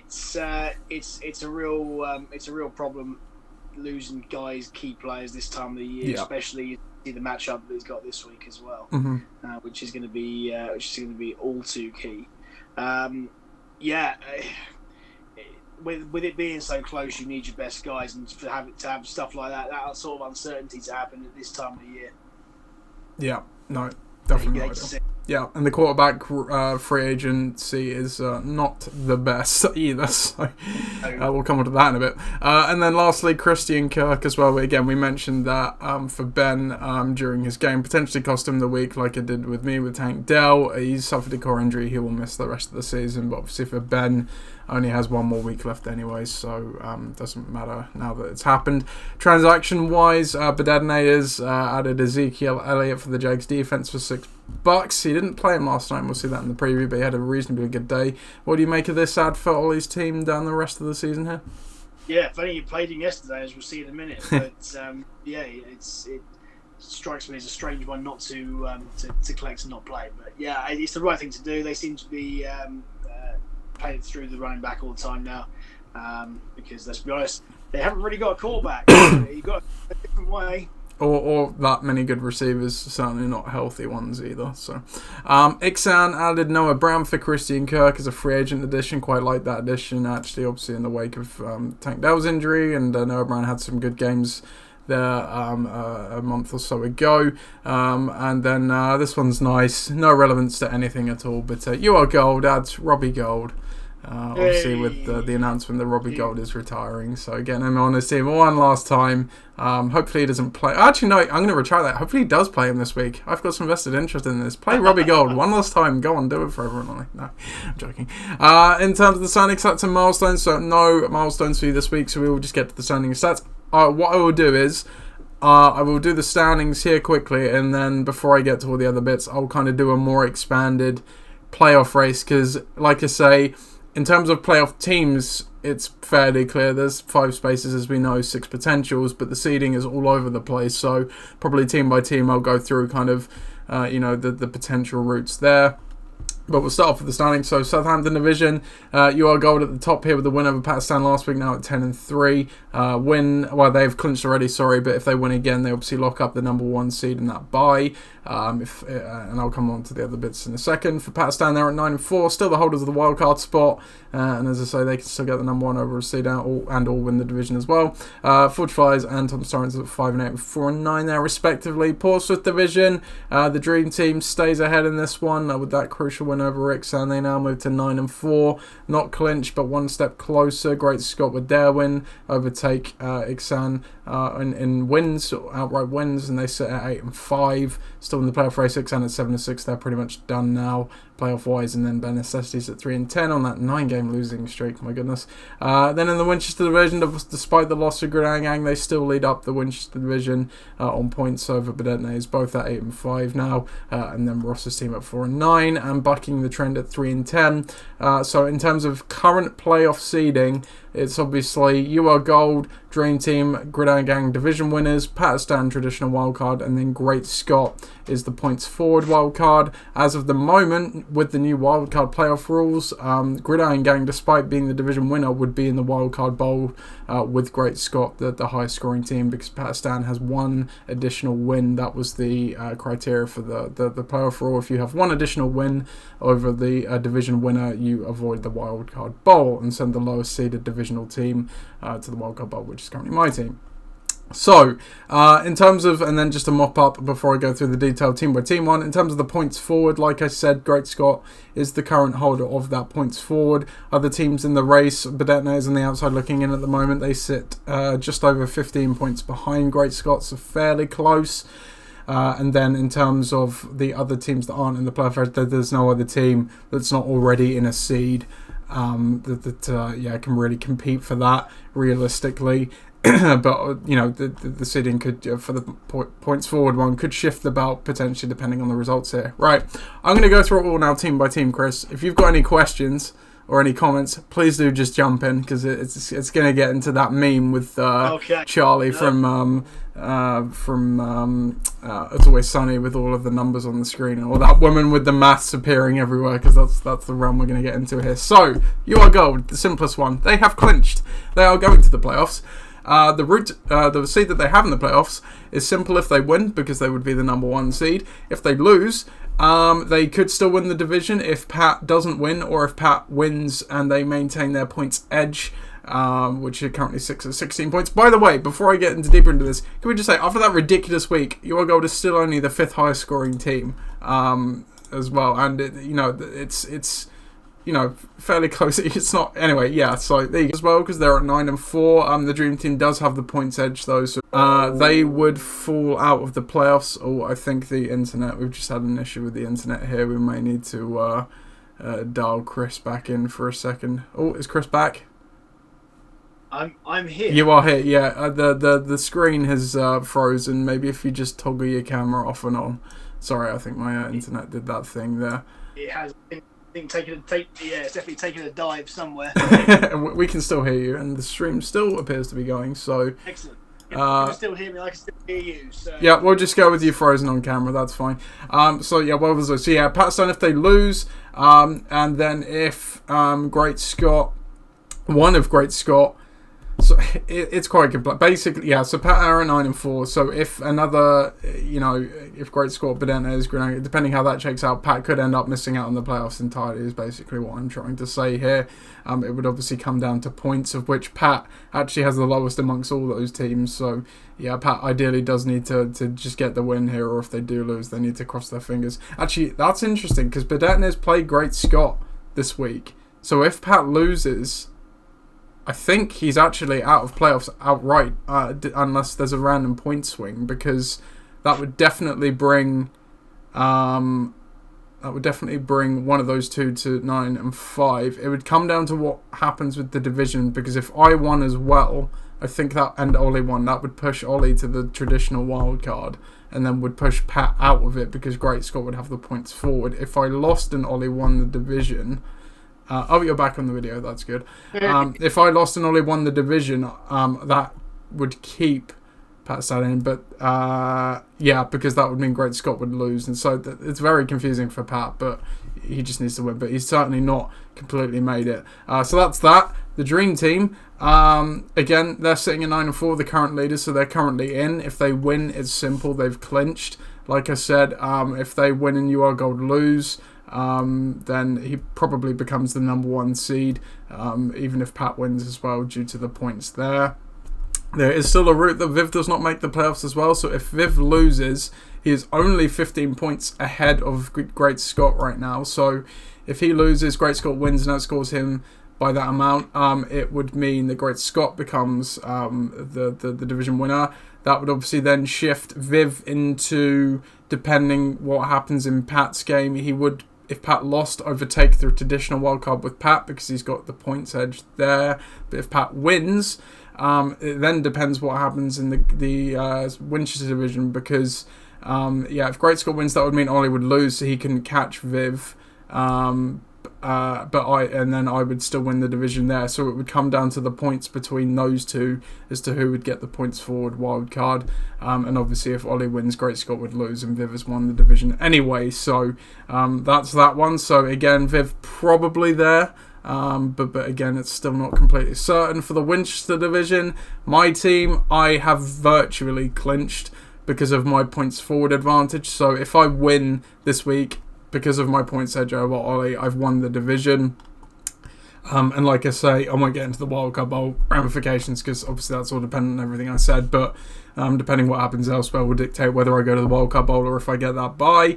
it's a real problem losing key players this time of the year, especially the matchup that he's got this week as well, which is going to be all too key. With it being so close, you need your best guys, and to have stuff like that sort of uncertainty to happen at this time of the year. Yeah, no, definitely. Yeah, and the quarterback free agency is not the best either, so we'll come on to that in a bit. And then lastly, Christian Kirk as well. Again, we mentioned that for Ben during his game, potentially cost him the week like it did with me with Tank Dell. He's suffered a core injury. He will miss the rest of the season, but obviously for Ben, only has one more week left anyway, so doesn't matter now that it's happened. Transaction-wise, Bedadnators added Ezekiel Elliott for the Jags defense for $6. He didn't play him last night, we'll see that in the preview, but he had a reasonably good day. What do you make of this ad for Ollie's team down the rest of the season here? Yeah, if only you played him yesterday, as we'll see in a minute. But yeah, it strikes me as a strange one not to collect and not play. But yeah, it's the right thing to do. They seem to be playing through the running back all the time now, because let's be honest, they haven't really got a quarterback. You've got a different way. Or that many good receivers, certainly not healthy ones either. So, Ixan added Noah Brown for Christian Kirk as a free agent addition. Quite like that addition, actually, obviously in the wake of Tank Dell's injury, and Noah Brown had some good games there a month or so ago. And then this one's nice, no relevance to anything at all, but you are gold adds Robbie Gold. Obviously with the announcement that Robbie Gold is retiring, so getting him on his team one last time. Hopefully he doesesgoing to retract that. Hopefully he does play him this week. I've got some vested interest in this. Play Robbie Gold one last time. Go on, do it for everyone. No, I'm joking. In terms of the signing stats and milestones, so no milestones for you this week, so we will just get to the signing stats. What I will do is I will do the standings here quickly, and then before I get to all the other bits, I'll kind of do a more expanded playoff race, because like I say, in terms of playoff teams, it's fairly clear. There's 5 spaces, as we know, 6 potentials, but the seeding is all over the place. So probably team by team, I'll go through kind of, the potential routes there. But we'll start off with the standings. So Southampton division, you are gold at the top here with the win over Pakistan last week, now at 10-3. They've clinched already, but if they win again, they obviously lock up the number 1 seed in that bye. And I'll come on to the other bits in a second. For Pakistan, they're at 9-4, still the holders of the wildcard spot. And as I say, they can still get the number 1 overall seed out and all win the division as well. Forge Flyers and Tom Starrins at 5-8 with 4-9 there, respectively. Portsmouth division, the Dream Team stays ahead in this one with that crucial win over Rixan. They now move to 9-4, not clinched, but one step closer. Great Scott with their win overtake Ixan in wins, outright wins, and they sit at 8-5. Still in the playoff race. Ixan at 7-6. They're pretty much done now, playoff wise, and then Ben Necessities at 3-10 on that 9-game losing streak. My goodness. Then in the Winchester division, despite the loss of Grenang, they still lead up the Winchester division on points over Bedetnes, both at 8-5 now, and then Ross's team at 4-9, and bucking the trend at 3-10. So in terms of current playoff seeding, it's obviously You Are Gold, Dream Team, Grenang division winners, Pakistan traditional wildcard, and then Great Scott is the points forward wildcard. As of the moment, with the new wildcard playoff rules, Grenang, despite being the division winner, would be in the wildcard bowl with Great Scott, the highest scoring team, because Pakistan has 1 additional win. That was the criteria for the playoff rule. If you have 1 additional win over the division winner, you avoid the wildcard bowl and send the lowest seeded divisional team to the wildcard bowl, which is currently my team. So, in terms of, and then just to mop up before I go through the detailed team by team one, in terms of the points forward, like I said, Great Scott is the current holder of that points forward. Other teams in the race, Bedetnes is on the outside looking in at the moment. They sit just over 15 points behind Great Scott, so fairly close. And then in terms of the other teams that aren't in the playoff, there's no other team that's not already in a seed that can really compete for that realistically. But the seeding could, for the points forward one, could shift the belt potentially depending on the results here. Right, I'm going to go through it all now team by team, Chris. If you've got any questions or any comments, please do just jump in, because it's going to get into that meme with Charlie from It's Always Sunny, with all of the numbers on the screen, or that woman with the maths appearing everywhere, because that's the realm we're going to get into here. So, You Are Gold, the simplest one. They have clinched. They are going to the playoffs. The seed that they have in the playoffs is simple if they win, because they would be the number 1 seed. If they lose, they could still win the division if Pat doesn't win, or if Pat wins and they maintain their points edge, which are currently 16 points. By the way, before I get deeper into this, can we just say, after that ridiculous week, You Are Gold is still only the 5th highest scoring team as well, and it's fairly close. It's not, anyway, yeah, so there you go as well, because they're at 9-4. The Dream Team does have the points edge though, so they would fall out of the playoffs. Oh, I think the internet, we've just had an issue with the internet here. We may need to dial Chris back in for a second. Oh, is Chris back? I'm here. You are here, yeah. The screen has frozen. Maybe if you just toggle your camera off and on. Sorry, I think my internet did that thing there. It has think it's definitely taking a dive somewhere. We can still hear you, and the stream still appears to be going. So Excellent. You can still hear me. I can still hear you. So. yeah, we'll just go with you frozen on camera. That's fine. So yeah, what was it? So yeah, Pat Stone if they lose, and then if Great Scott, one of Great Scott. So it's quite complex. Basically, yeah. So Pat are at 9-4. So if another, if Great Scott, Bedentez, Grenada, depending how that shakes out, Pat could end up missing out on the playoffs entirely. Is basically what I'm trying to say here. It would obviously come down to points, of which Pat actually has the lowest amongst all those teams. So yeah, Pat ideally does need to just get the win here, or if they do lose, they need to cross their fingers. Actually, that's interesting because Bedentez played Great Scott this week. So if Pat loses, I think he's actually out of playoffs outright, unless there's a random point swing, because that would definitely bring one of those two to 9-5. It would come down to what happens with the division, because if I won as well, I think that, and Ollie won, that would push Ollie to the traditional wild card, and then would push Pat out of it because Great Scott would have the points forward. If I lost and Ollie won the division. You're back on the video. That's good. If I lost and Ollie won the division, that would keep Pat Stone in. But yeah, because that would mean Great Scott would lose, and so it's very confusing for Pat. But he just needs to win. But he's certainly not completely made it. So that's that. The Dream Team. Again, they're sitting at 9-4, the current leaders, so they're currently in. If they win, it's simple. They've clinched. Like I said, if they win and You Are Gold lose, then he probably becomes the number 1 seed, even if Pat wins as well, due to the points there. There is still a route that Viv does not make the playoffs as well, so if Viv loses, he is only 15 points ahead of Great Scott right now. So if he loses, Great Scott wins and outscores him by that amount, it would mean that Great Scott becomes the division winner. That would obviously then shift Viv into, depending what happens in Pat's game, he would, if Pat lost, overtake the traditional wildcard with Pat because he's got the points edge there. But if Pat wins, it then depends what happens in the Winchester division, because if Great Scott wins, that would mean Ollie would lose, so he can catch Viv. Then I would still win the division there, so it would come down to the points between those two as to who would get the points forward wild card. And obviously, if Ollie wins, Great Scott would lose, and Viv has won the division anyway. So that's that one. So again, Viv probably there, but again, it's still not completely certain. For the Winchester division, my team, I have virtually clinched because of my points forward advantage. So if I win this week, because of my points edge over Ollie, I've won the division. And like I say, I won't get into the wildcard bowl ramifications because obviously that's all dependent on everything I said. But depending what happens elsewhere will dictate whether I go to the wildcard bowl or if I get that bye.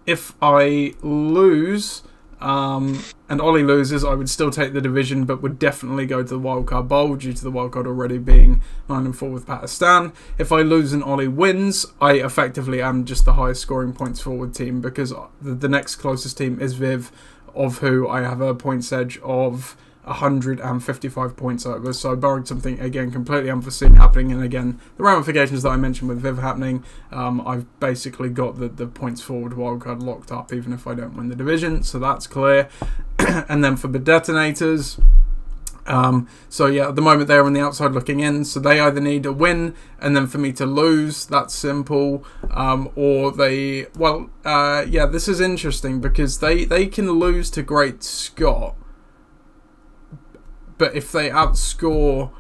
If I lose and Ollie loses, I would still take the division, but would definitely go to the wildcard bowl due to the wildcard already being 9-4 with Pakistan. If I lose and Ollie wins, I effectively am just the highest scoring points forward team, because the next closest team is Viv, of who I have a points edge of 155 points over. So barring something again completely unforeseen happening, and again the ramifications that I mentioned with Viv happening, I've basically got the points forward wildcard locked up even if I don't win the division, so that's clear. And then for the detonators, so yeah, at the moment they're on the outside looking in, so they either need a win and then for me to lose, that's simple, or they, this is interesting because they can lose to Great Scott, but if they outscore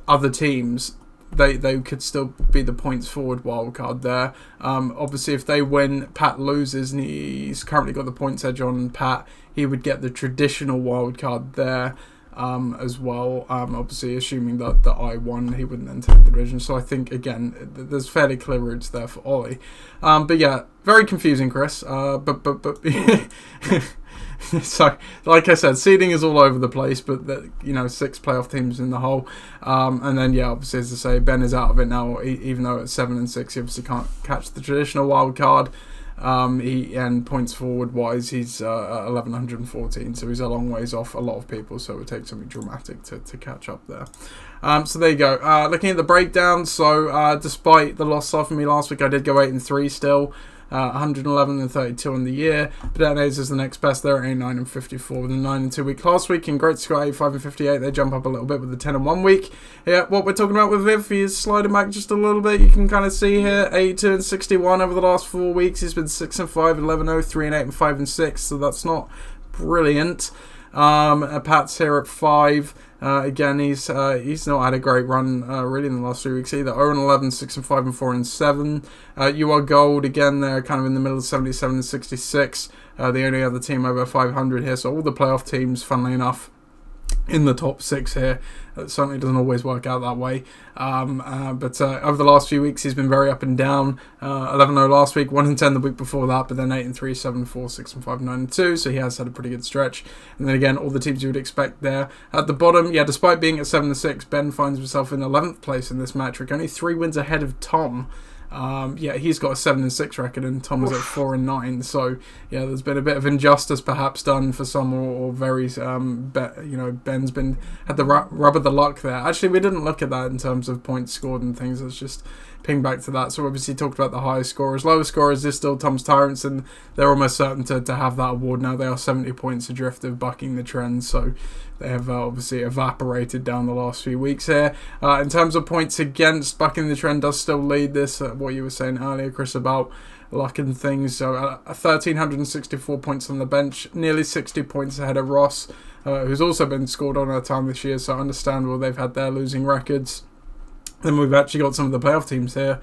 other teams, they could still be the points forward wildcard there. Obviously, if they win, Pat loses, and he's currently got the points edge on Pat, he would get the traditional wildcard there as well. Obviously, assuming that I won, he wouldn't then take the division. So I think, again, there's fairly clear routes there for Ollie. But yeah, very confusing, Chris. But so, like I said, seeding is all over the place, but 6 playoff teams in the whole, and then obviously, as I say, Ben is out of it now. Even though at 7 and 6, he obviously can't catch the traditional wild card. And points forward wise, he's at 1114, so he's a long ways off a lot of people. So it would take something dramatic to catch up there. So there you go. Looking at the breakdown, so despite the loss for me last week, I did go 8 and 3 still. 111 and 32 on the year. Detonators is the next best. They're at 89 and 54 with a 9 and 2 week last week. And Great Scott 85 and 58. They jump up a little bit with the 10 and 1 week. Yeah, what we're talking about with Viv, he is sliding back just a little bit. You can kind of see here 82 and 61 over the last 4 weeks. He's been 6 and 5, 11 0, 3 and 8, and 5 and 6. So that's not brilliant. Pat's here at 5. Again, he's not had a great run really in the last 3 weeks either. 0 and 11, 6 and 5, and 4 and 7. You Are Gold, again, they're kind of in the middle of 77 and 66. The only other team over 500 here. So all the playoff teams, funnily enough, in the top 6 here. It certainly doesn't always work out that way. But over the last few weeks, he's been very up and down. 11-0 last week, 1 and 10 the week before that, but then 8 and 3, 7 and 4, 6 and 5, 9 and 2. So he has had a pretty good stretch. And then again, all the teams you would expect there. At the bottom, yeah, despite being at 7 and 6, Ben finds himself in 11th place in this metric, only 3 wins ahead of Tom. Yeah, he's got a 7 and 6 record, and Tom is at 4 and 9. So yeah, there's been a bit of injustice perhaps done for some, or very Ben's been had the rub of the luck there. Actually, we didn't look at that in terms of points scored and things. Let's just ping back to that. So obviously talked about the highest scorers. Lowest scorers is still Tom's Tyrants, and they're almost certain to have that award now. They are 70 points adrift of bucking the trend, so they have obviously evaporated down the last few weeks here. In terms of points against, bucking the trend does still lead this. What you were saying earlier, Chris, about luck and things. So 1,364 points on the bench, nearly 60 points ahead of Ross, who's also been scored on our time this year, so understandable they've had their losing records. Then we've actually got some of the playoff teams here.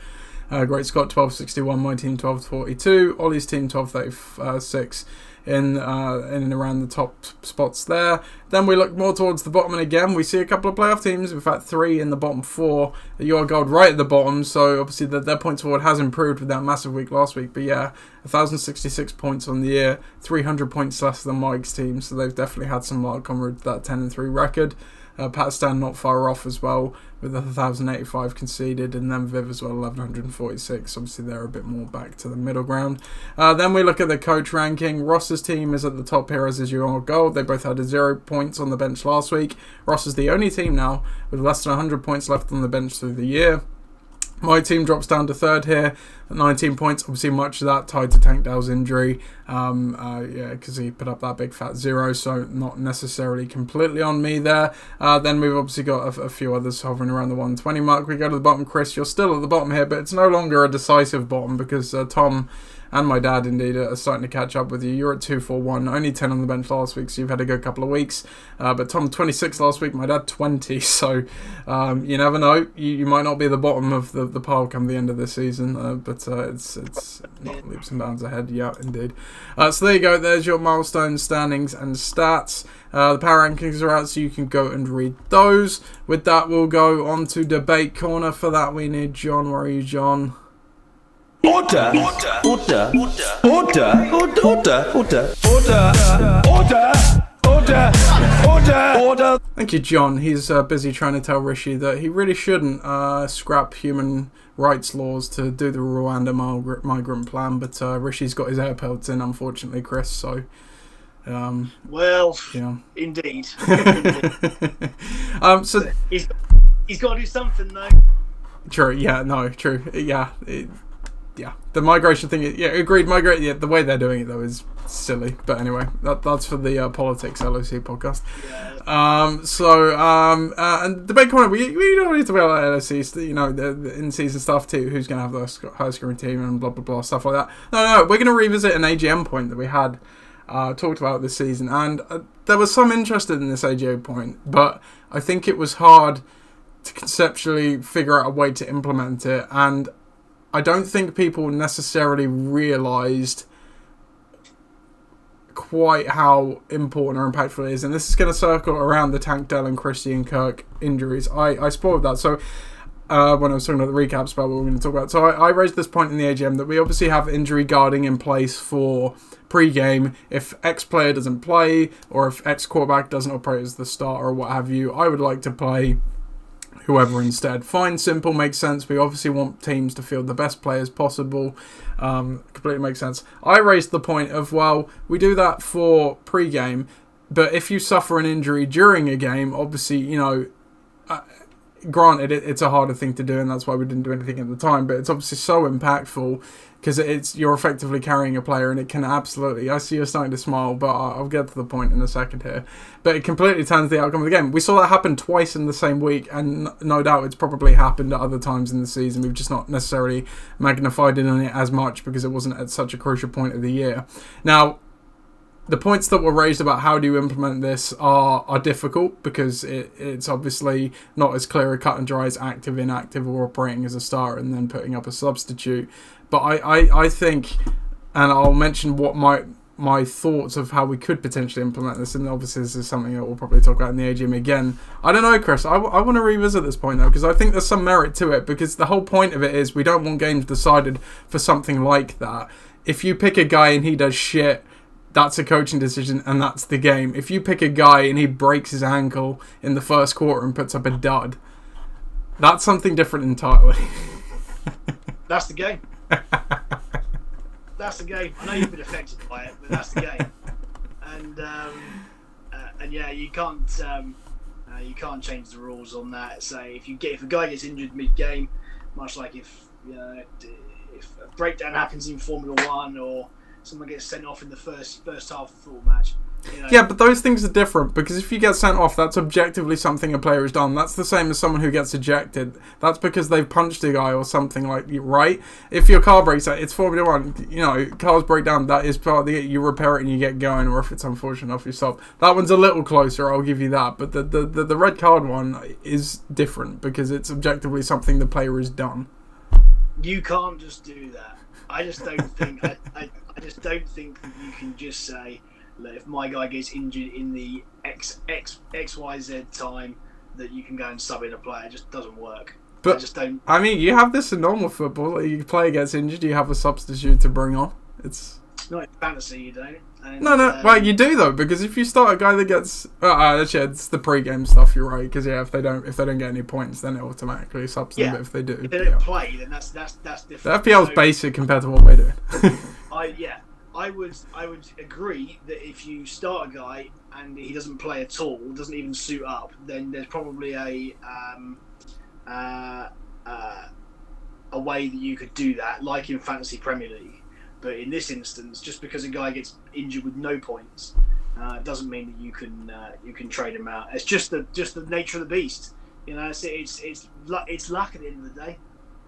Great Scott 1261, my team 1242, Ollie's team 1236 in and around the top spots there. Then we look more towards the bottom, and again we see a couple of playoff teams, in fact 3 in the bottom 4. You Are Gold right at the bottom, so obviously their points forward has improved with that massive week last week, but yeah, 1,066 points on the year, 300 points less than Mike's team, so they've definitely had some luck on route to that 10 and 3 record. Pakistan not far off as well, with 1,085 conceded, and then Viv as well, 1,146. Obviously they're a bit more back to the middle ground. Then we look at the coach ranking. Ross's team is at the top here, as is You Are Gold. They both had 0 points on the bench last week. Ross is the only team now with less than 100 points left on the bench through the year. My team drops down to 3rd here at 19 points. Obviously, much of that tied to Tank Dell's injury. Because he put up that big fat 0, so not necessarily completely on me there. Then we've obviously got a few others hovering around the 120 mark. We go to the bottom. Chris, you're still at the bottom here, but it's no longer a decisive bottom because Tom and my dad indeed are starting to catch up with you. You're at 241, only 10 on the bench last week, so you've had a good couple of weeks. But Tom 26 last week, my dad 20, so you never know. You might not be the bottom of the pile come the end of this season, but it's not leaps and bounds ahead. Yeah, indeed. So there you go. There's your milestones, standings, and stats. The power rankings are out, so you can go and read those. With that, we'll go on to debate corner. For that, we need John. Where are you, John? Order. Thank you, John. He's busy trying to tell Rishi that he really shouldn't scrap human rights laws to do the Rwanda migrant plan, but Rishi's got his airpods in, unfortunately, Chris, so... well, yeah. Indeed. So he's got to do something, though. True, yeah, no, true, yeah. Yeah, the migration thing, yeah, agreed. Yeah, the way they're doing it though is silly. But anyway, that's for the politics LOC podcast. Yeah. And debate corner, we don't need to be about LOC, you know, the in-season stuff too. Who's going to have the highest scoring team and blah blah blah stuff like that. No, we're going to revisit an AGM point that we had talked about this season, and there was some interest in this AGM point, but I think it was hard to conceptually figure out a way to implement it, and I don't think people necessarily realised quite how important or impactful it is. And this is going to circle around the Tank Dell and Christian Kirk injuries. I spoiled that. So when I was talking about the recaps about what we're going to talk about. So I raised this point in the AGM that we obviously have injury guarding in place for pre-game. If X player doesn't play, or if X quarterback doesn't operate as the starter or what have you, I would like to play whoever instead. Fine, simple, makes sense. We obviously want teams to field the best players possible. Completely makes sense. I raised the point of, well, we do that for pre-game, but if you suffer an injury during a game, obviously, you know, granted, it's a harder thing to do, and that's why we didn't do anything at the time, but it's obviously so impactful because you're effectively carrying a player, and it can absolutely. I see you're starting to smile, but I'll get to the point in a second here. But it completely turns the outcome of the game. We saw that happen twice in the same week, and no doubt it's probably happened at other times in the season. We've just not necessarily magnified it on it as much because it wasn't at such a crucial point of the year. Now, the points that were raised about how do you implement this are difficult because it's obviously not as clear a cut and dry as active, inactive, or operating as a starter and then putting up a substitute. But I think, and I'll mention what my thoughts of how we could potentially implement this, and obviously this is something that we'll probably talk about in the AGM again. I don't know, Chris. I want to revisit this point though, because I think there's some merit to it, because the whole point of it is we don't want games decided for something like that. If you pick a guy and he does shit, that's a coaching decision, and that's the game. If you pick a guy and he breaks his ankle in the first quarter and puts up a dud, that's something different entirely. That's the game. That's the game. I know you've been affected by it, but that's the game. And yeah, you can't change the rules on that. Say if a guy gets injured mid-game, much like if a breakdown happens in Formula 1 or someone gets sent off in the first half of the football match. Yeah, but those things are different, because if you get sent off, that's objectively something a player has done. That's the same as someone who gets ejected. That's because they've punched a guy or something like that, right? If your car breaks out, it's Formula 1, cars break down, that is part of you repair it and you get going, or if it's unfortunate enough, you stop. That one's a little closer, I'll give you that, but the red card one is different, because it's objectively something the player has done. You can't just do that. I just don't think I just don't think that you can just say, look, if my guy gets injured in the XYZ time, that you can go and sub in a player. It just doesn't work. But I just don't. I mean, you have this in normal football. You player gets injured, you have a substitute to bring on. It's not in fantasy, you don't. And, no. Well, you do though, because if you start a guy that gets, actually, it's the pre-game stuff. You're right, because if they don't get any points, then it automatically subs them. But if they do, if they don't play, then that's different. The FPL's basic compared to what we're doing. I would agree that if you start a guy and he doesn't play at all, doesn't even suit up, then there's probably a way that you could do that, like in Fantasy Premier League. But in this instance, just because a guy gets injured with no points, doesn't mean that you can trade him out. It's just the nature of the beast. It's luck at the end of the day,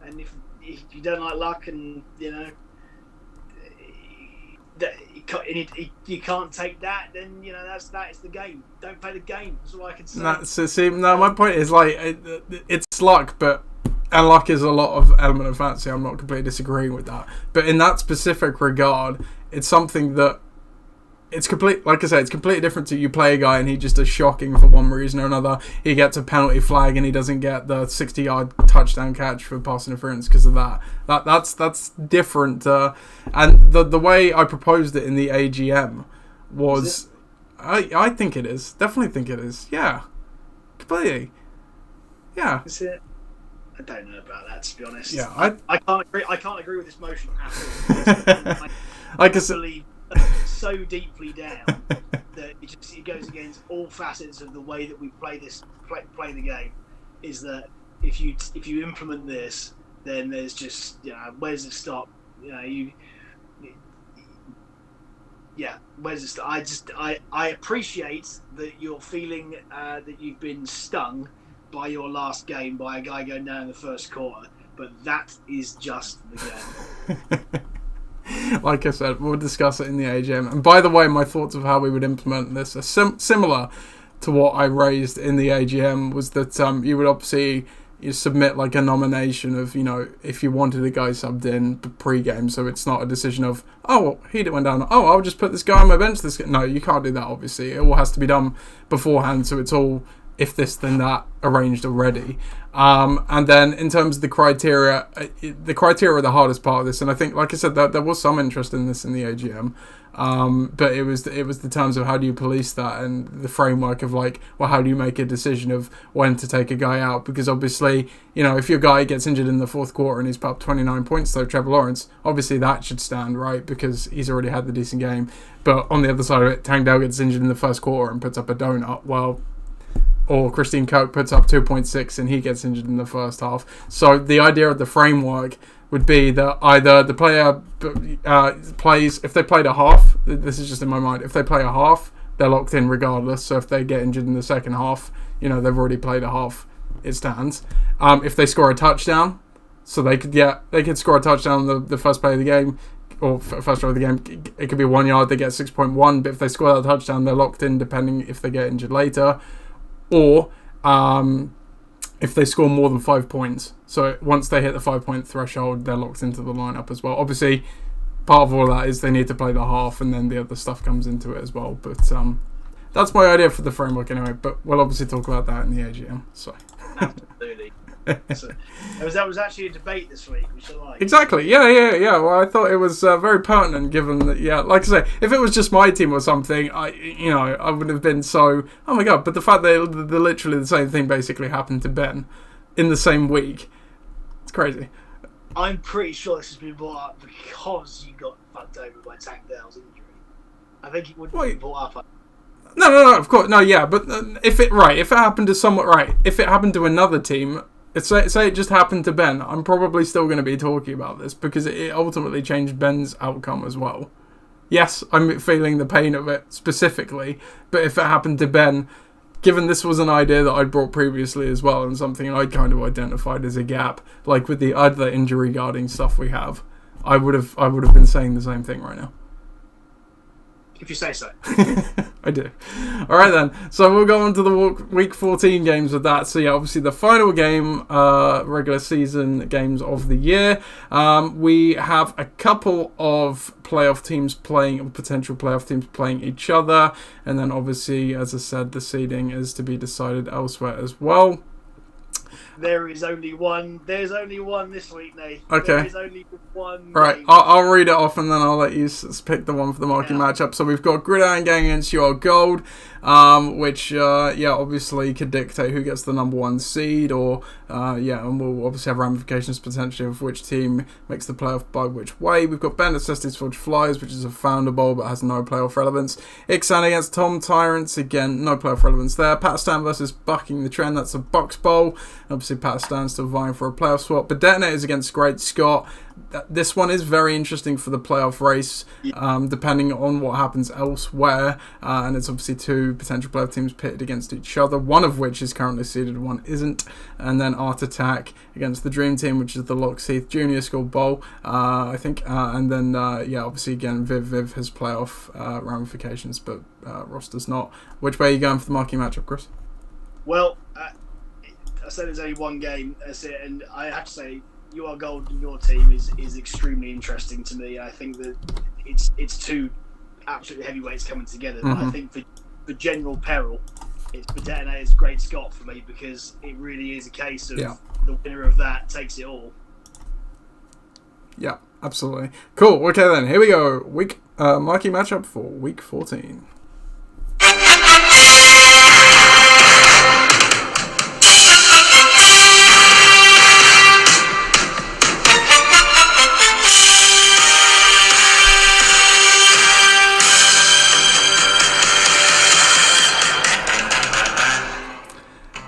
and if you don't like luck, and you can't take that, then that's the game. Don't play the game. That's all I can say. My point is it's luck, and luck is a lot of element of fantasy. I'm not completely disagreeing with that, but in that specific regard, it's something that it's completely different to you play a guy and he just is shocking for one reason or another. He gets a penalty flag and he doesn't get the 60-yard touchdown catch for pass interference because of that. That's different. And the way I proposed it in the AGM was, I think it is. Definitely think it is. Yeah, completely. Yeah. Is it? I don't know about that, to be honest. Yeah, I can't agree with this motion at all. I believe so deeply down that it goes against all facets of the way that we play the game. Is that if you implement this, then there's just where does it stop? Where does it stop? I appreciate that you're feeling that you've been stung by your last game by a guy going down in the first quarter, but that is just the game. Like I said, we'll discuss it in the AGM. And by the way, my thoughts of how we would implement this are similar to what I raised in the AGM, was that you would obviously submit like a nomination of, if you wanted a guy subbed in pre-game, so it's not a decision of, he went down, I'll just put this guy on my bench. No, you can't do that, obviously. It all has to be done beforehand, so it's all if this then that arranged already. And then in terms of the criteria are the hardest part of this, and I think, like I said, there was some interest in this in the AGM, but it was the terms of how do you police that, and the framework of how do you make a decision of when to take a guy out, because obviously, if your guy gets injured in the fourth quarter and he's put up 29 points, though, Trevor Lawrence, obviously that should stand, right, because he's already had the decent game. But on the other side of it, Tank Dell gets injured in the first quarter and puts up a donut, well, or Christine Kirk puts up 2.6 and he gets injured in the first half. So the idea of the framework would be that either the player plays, if they played a half, this is just in my mind, if they play a half, they're locked in regardless. So if they get injured in the second half, they've already played a half, it stands. If they score a touchdown, so they could score a touchdown the first play of the game, or first row of the game, it could be 1 yard, they get 6.1, but if they score that touchdown, they're locked in depending if they get injured later. Or if they score more than 5 points. So once they hit the 5-point threshold, they're locked into the lineup as well. Obviously, part of all that is they need to play the half, and then the other stuff comes into it as well. But that's my idea for the framework anyway. But we'll obviously talk about that in the AGM. So Absolutely. So, that was actually a debate this week, which I like. Exactly. Yeah. Well, I thought it was very pertinent, given that, like I say, if it was just my team or something, I would have been so, oh my god. But the fact that they're literally the same thing basically happened to Ben in the same week, it's crazy. I'm pretty sure this has been brought up because you got fucked over by Tank Dell's injury. I think it would be brought up. No, of course, no, yeah, but if it happened to if it happened to another team. Say it just happened to Ben, I'm probably still going to be talking about this because it ultimately changed Ben's outcome as well. Yes, I'm feeling the pain of it specifically, but if it happened to Ben, given this was an idea that I'd brought previously as well and something I'd kind of identified as a gap, like with the other injury guarding stuff we have, I would have been saying the same thing right now. If you say so. I do. All right then. So we'll go on to the week 14 games with that. So yeah, obviously the final game, regular season games of the year. We have a couple of playoff teams playing, or potential playoff teams playing each other, and then obviously, as I said, the seeding is to be decided elsewhere as well. There is only one. There's only one this week, Nate. Okay. There is only one. Right, I'll read it off and then I'll let you pick the one for the marquee matchup. So we've got Gridiron Gang against Your Gold, which, obviously could dictate who gets the number 1 seed, or, and we'll obviously have ramifications potentially of which team makes the playoff by which way. We've got Bandit Sisters Forge Flyers, which is a founder bowl but has no playoff relevance. Ixan against Tom Tyrants, again, no playoff relevance there. Pakistan versus Bucking the Trend, that's a box bowl. Obviously, Pakistan still vying for a playoff spot. But Detonators against Great Scott. This one is very interesting for the playoff race, depending on what happens elsewhere. And it's obviously 2 potential playoff teams pitted against each other, one of which is currently seeded, one isn't. And then Art Attack against the Dream Team, which is the Lockheath Junior School Bowl, I think. And then, obviously, again, Viv has playoff ramifications, but Ross does not. Which way are you going for the marquee matchup, Chris? Well, I said there's only one game, that's it, and I have to say, You Are Gold and your team is extremely interesting to me. I think that it's 2 absolutely heavyweights coming together. But I think for general peril, it's for Detonators Great Scott for me, because it really is a case of the winner of that takes it all. Yeah, absolutely. Cool. Okay then, here we go. Marquee matchup for week 14.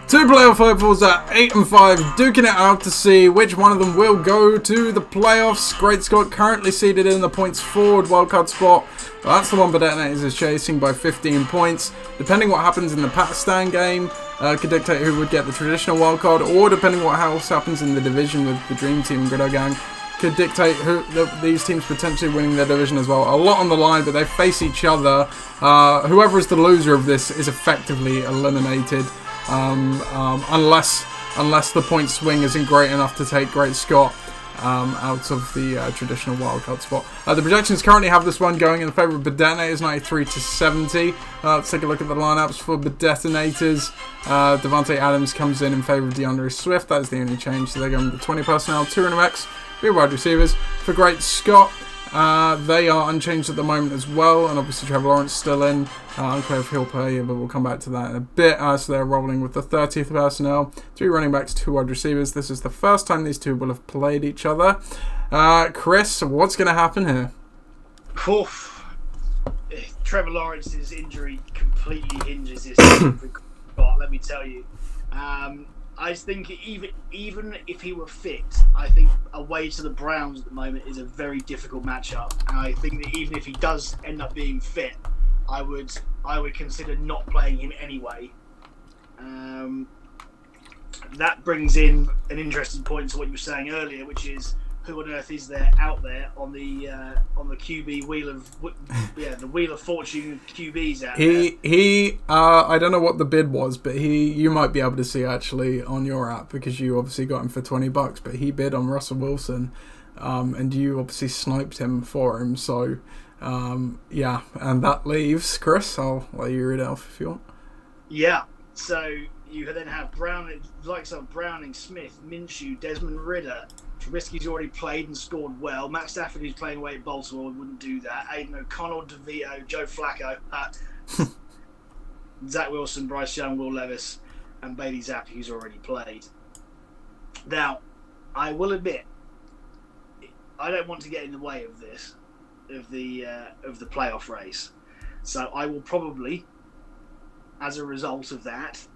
Two playoff hopefuls at 8 and 5, duking it out to see which one of them will go to the playoffs. Great Scott currently seated in the points forward wildcard spot. Well, that's the one but Detonators is chasing by 15 points. Depending what happens in the Pakistan game, could dictate who would get the traditional wildcard, or depending what else happens in the division with the Dream Team and Gridiron Gang, could dictate these teams potentially winning their division as well. A lot on the line, but they face each other. Whoever is the loser of this is effectively eliminated. Unless the point swing isn't great enough to take Great Scott out of the traditional wildcard spot. The projections currently have this one going in favour of the Detonators, 93-70. Let's take a look at the lineups for the Detonators. Devontae Adams comes in favour of DeAndre Swift. That is the only change. So they're going with the 20 personnel, 2 running backs, 3 wide receivers. For Great Scott, they are unchanged at the moment as well, and obviously Trevor Lawrence still in. Unclear if he'll play, but we'll come back to that in a bit. So they're rolling with the 30th personnel, 3 running backs, 2 wide receivers. This is the first time these two will have played each other. Chris, what's going to happen here? Trevor Lawrence's injury completely hinges this team. out. Let me tell you. I think even if he were fit, I think away to the Browns at the moment is a very difficult matchup. And I think that even if he does end up being fit, I would consider not playing him anyway. That brings in an interesting point to what you were saying earlier, which is who on earth is there out there on the QB wheel of the wheel of fortune QBs out there? He I don't know what the bid was, but you might be able to see actually on your app because you obviously got him for $20, but he bid on Russell Wilson, and you obviously sniped him for him. So yeah, and that leaves Chris. I'll let you read it off if you want. Yeah. So you then have Browning, Smith, Minshew, Desmond Ridder. Trubisky's already played and scored well. Matt Stafford, who's playing away at Baltimore, wouldn't do that. Aiden O'Connell, DeVito, Joe Flacco, Zach Wilson, Bryce Young, Will Levis, and Bailey Zappi, who's already played. Now, I will admit, I don't want to get in the way of this, of the playoff race. So I will probably, as a result of that,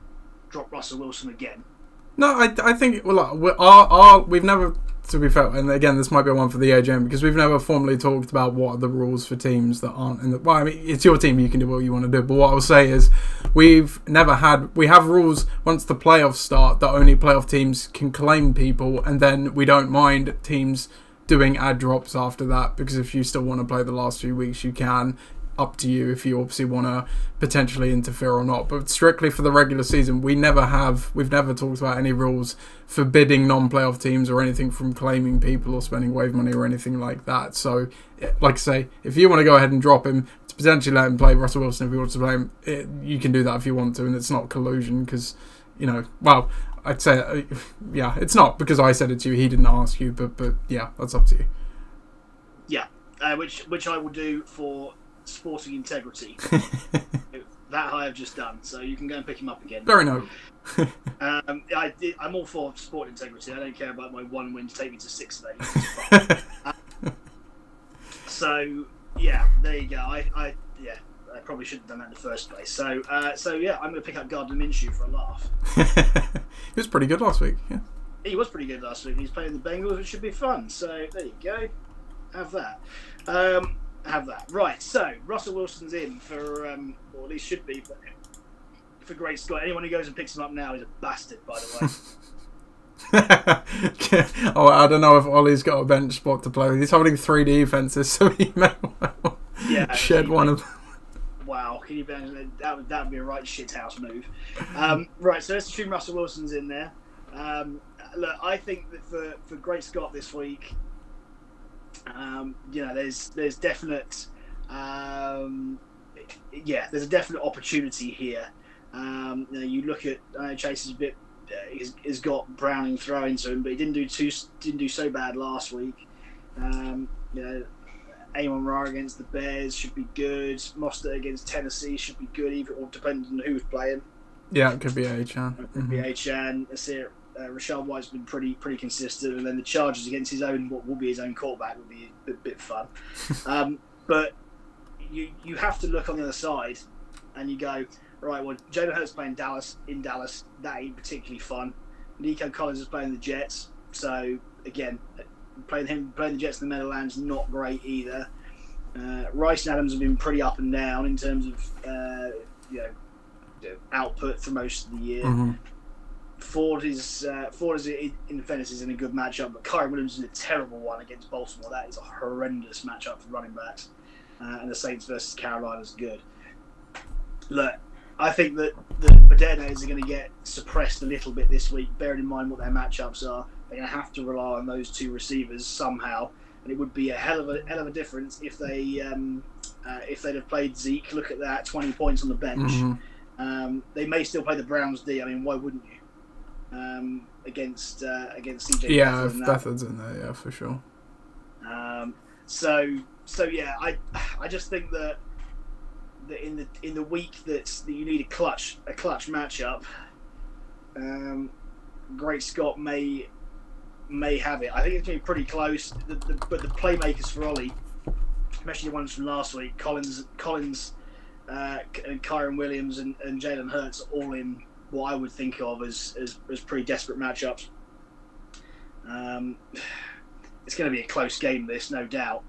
drop Russell Wilson again. No, I think we've never, to be fair, and again this might be one for the AGM because we've never formally talked about what are the rules for teams that aren't in the. Well, I mean, it's your team; you can do what you want to do. But what I'll say is, we have rules once the playoffs start that only playoff teams can claim people, and then we don't mind teams doing ad drops after that because if you still want to play the last few weeks, you can. Up to you if you obviously want to potentially interfere or not, but strictly for the regular season we've never talked about any rules forbidding non-playoff teams or anything from claiming people or spending wave money or anything like that. So like I say, if you want to go ahead and drop him to potentially let him play Russell Wilson, if you want to play him, you can do that if you want to, and it's not collusion because well, I'd say yeah, it's not because I said it to you, he didn't ask you, but yeah, that's up to you. Yeah, which I will do for sporting integrity. That I have just done, so you can go and pick him up again. Very noble. I'm all for sport integrity. I don't care about my one win to take me to 6 days. So yeah, there you go. I probably shouldn't have done that in the first place. So yeah, I'm going to pick up Gardner Minshew for a laugh. He was pretty good last week. Yeah, he was pretty good last week. He's playing the Bengals, which should be fun. So there you go. Have that. Right, so Russell Wilson's in for, or at least should be, for Great Scott. Anyone who goes and picks him up now is a bastard, by the way. Oh, I don't know if Ollie's got a bench spot to play with. He's holding 3 defenses, so he may well shed one of them. Wow, can you imagine that would be a right shithouse move. Right, so let's assume Russell Wilson's in there. Look, I think that for Great Scott this week, there's definite, there's a definite opportunity here. You look at Chase is a bit, he's got Browning throwing to him, but he didn't do so bad last week. Amon Ra against the Bears should be good. Mostert against Tennessee should be good, even or depending on who's playing. Yeah, it could be Achan. It could be Achan. Rashad White's been pretty consistent, and then the Chargers against his own, what will be his own quarterback, would be a bit fun. But you have to look on the other side, and you go, right, well, Jalen Hurts playing in Dallas, that ain't particularly fun. Nico Collins is playing the Jets, so again, playing the Jets in the Meadowlands not great either. Rice and Adams have been pretty up and down in terms of output for most of the year. Mm-hmm. Ford is in fairness is in a good matchup, but Kyron Williams is a terrible one against Baltimore. That is a horrendous matchup for running backs, and the Saints versus Carolina is good. Look, I think that the Buccaneers are going to get suppressed a little bit this week. Bearing in mind what their matchups are, they're going to have to rely on those 2 receivers somehow, and it would be a hell of a difference if they'd have played Zeke. Look at that, 20 points on the bench. Mm-hmm. They may still play the Browns D. I mean, why wouldn't you? Against CJ. Yeah, if Beathard's in there, yeah, for sure. So yeah, I just think that in the week that you need a clutch matchup, Great Scott may have it. I think it's going to be pretty close. But the playmakers for Ollie, especially the ones from last week, Collins, and Kyron Williams and Jalen Hurts are all in what I would think of as pretty desperate matchups. It's going to be a close game, this, no doubt,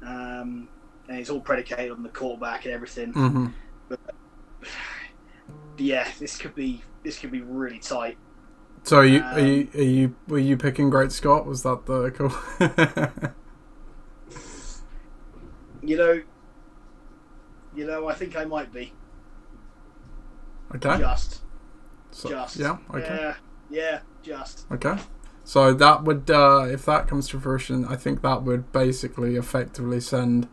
and it's all predicated on the quarterback and everything. Mm-hmm. But yeah, this could be really tight. So were you picking Great Scott? Was that the call? You know, I think I might be. Okay. Just. Yeah. Okay. Yeah. Just. Okay. So that would, if that comes to fruition, I think that would basically effectively send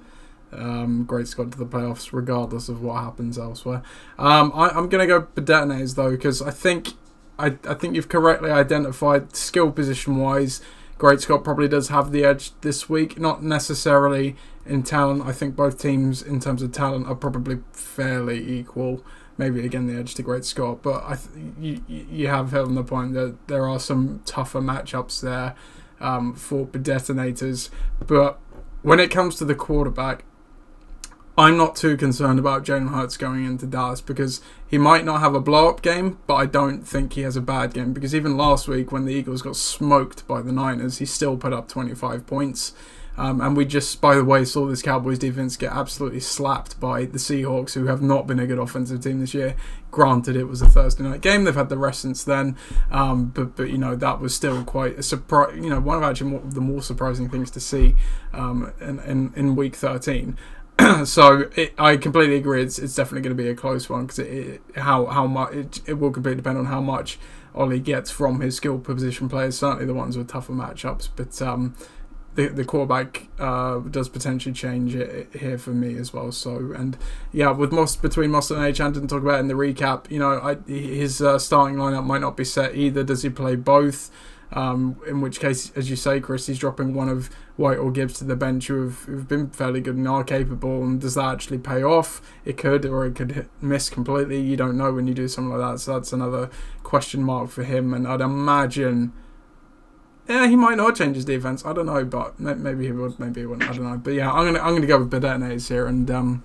Great Scott to the playoffs, regardless of what happens elsewhere. I'm going to go Bedetonators though, because I think you've correctly identified skill position wise. Great Scott probably does have the edge this week, not necessarily in talent. I think both teams, in terms of talent, are probably fairly equal. Maybe again the edge to Great Scott, but you have hit on the point that there are some tougher matchups there for Bedetonators. But when it comes to the quarterback, I'm not too concerned about Jalen Hurts going into Dallas, because he might not have a blow-up game, but I don't think he has a bad game, because even last week when the Eagles got smoked by the Niners, he still put up 25 points. And we just, by the way, saw this Cowboys defense get absolutely slapped by the Seahawks, who have not been a good offensive team this year. Granted, it was a Thursday night game. They've had the rest since then. But that was still quite a surprise. One of actually the more surprising things to see in Week 13. So I completely agree. It's definitely going to be a close one, because it will completely depend on how much Ollie gets from his skill position players. Certainly the ones with tougher matchups, but the quarterback does potentially change it here for me as well. So, and yeah, with between Mostert and H, I didn't talk about it in the recap. His starting lineup might not be set either. Does he play both? In which case, as you say, Chris, he's dropping one of White or Gibbs to the bench, who've been fairly good and are capable. And does that actually pay off? It could, or it could miss completely. You don't know when you do something like that. So that's another question mark for him. And I'd imagine, he might not change his defense. I don't know, but maybe he would, maybe he wouldn't. I don't know. But yeah, I'm gonna go with Bedetonators here, and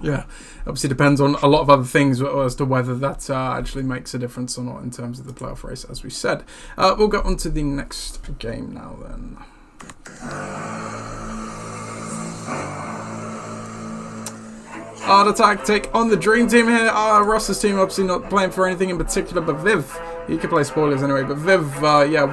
yeah, obviously depends on a lot of other things as to whether that actually makes a difference or not in terms of the playoff race, as we said. We'll go on to the next game now then. The tactic on the Dream Team here. Ross's team obviously not playing for anything in particular, but Viv, he could play spoilers anyway, but Viv,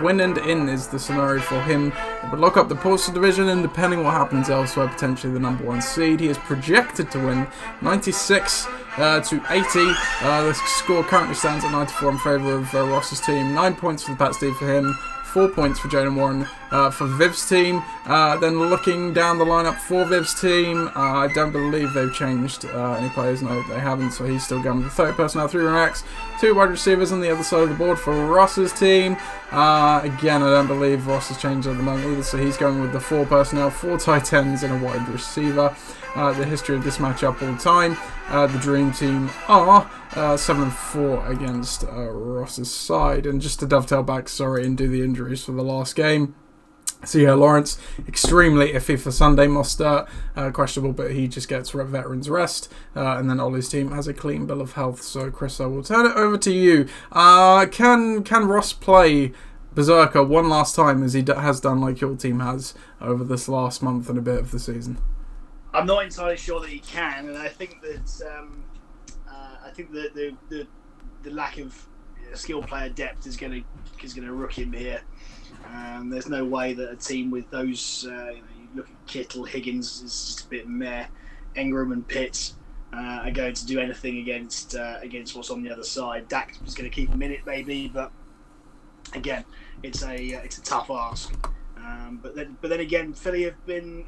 win and in is the scenario for him. It would lock up the Postal Division, and depending what happens elsewhere, potentially the number 1 seed. He is projected to win 96 to 80. The score currently stands at 94 in favour of Ross's team. 9 points for the Pats D for him. 4 points for Jalen Warren for Viv's team. Then looking down the lineup for Viv's team, I don't believe they've changed any players. No, they haven't, so he's still going with the 30 personnel, 3 running backs, 2 wide receivers on the other side of the board for Ross's team. Again, I don't believe Ross has changed at the moment either, so he's going with the 4 personnel, 4 tight ends and a wide receiver. The history of this matchup all time, the Dream Team are 7-4 against Ross's side. And just to dovetail back, and do the injuries for the last game. So yeah, Lawrence, extremely iffy for Sunday. Mostert, questionable, but he just gets veterans rest. And then Ollie's team has a clean bill of health. So Chris, I will turn it over to you. Can Ross play Berserker one last time, as he has done, like your team has, over this last month and a bit of the season? I'm not entirely sure that he can, and I think that the lack of skill player depth is going to rook him here. There's no way that a team with those, you look at Kittle, Higgins is just a bit meh. Engram and Pitts are going to do anything against what's on the other side. Dak is going to keep him in it maybe, but again, it's a tough ask. But then again, Philly have been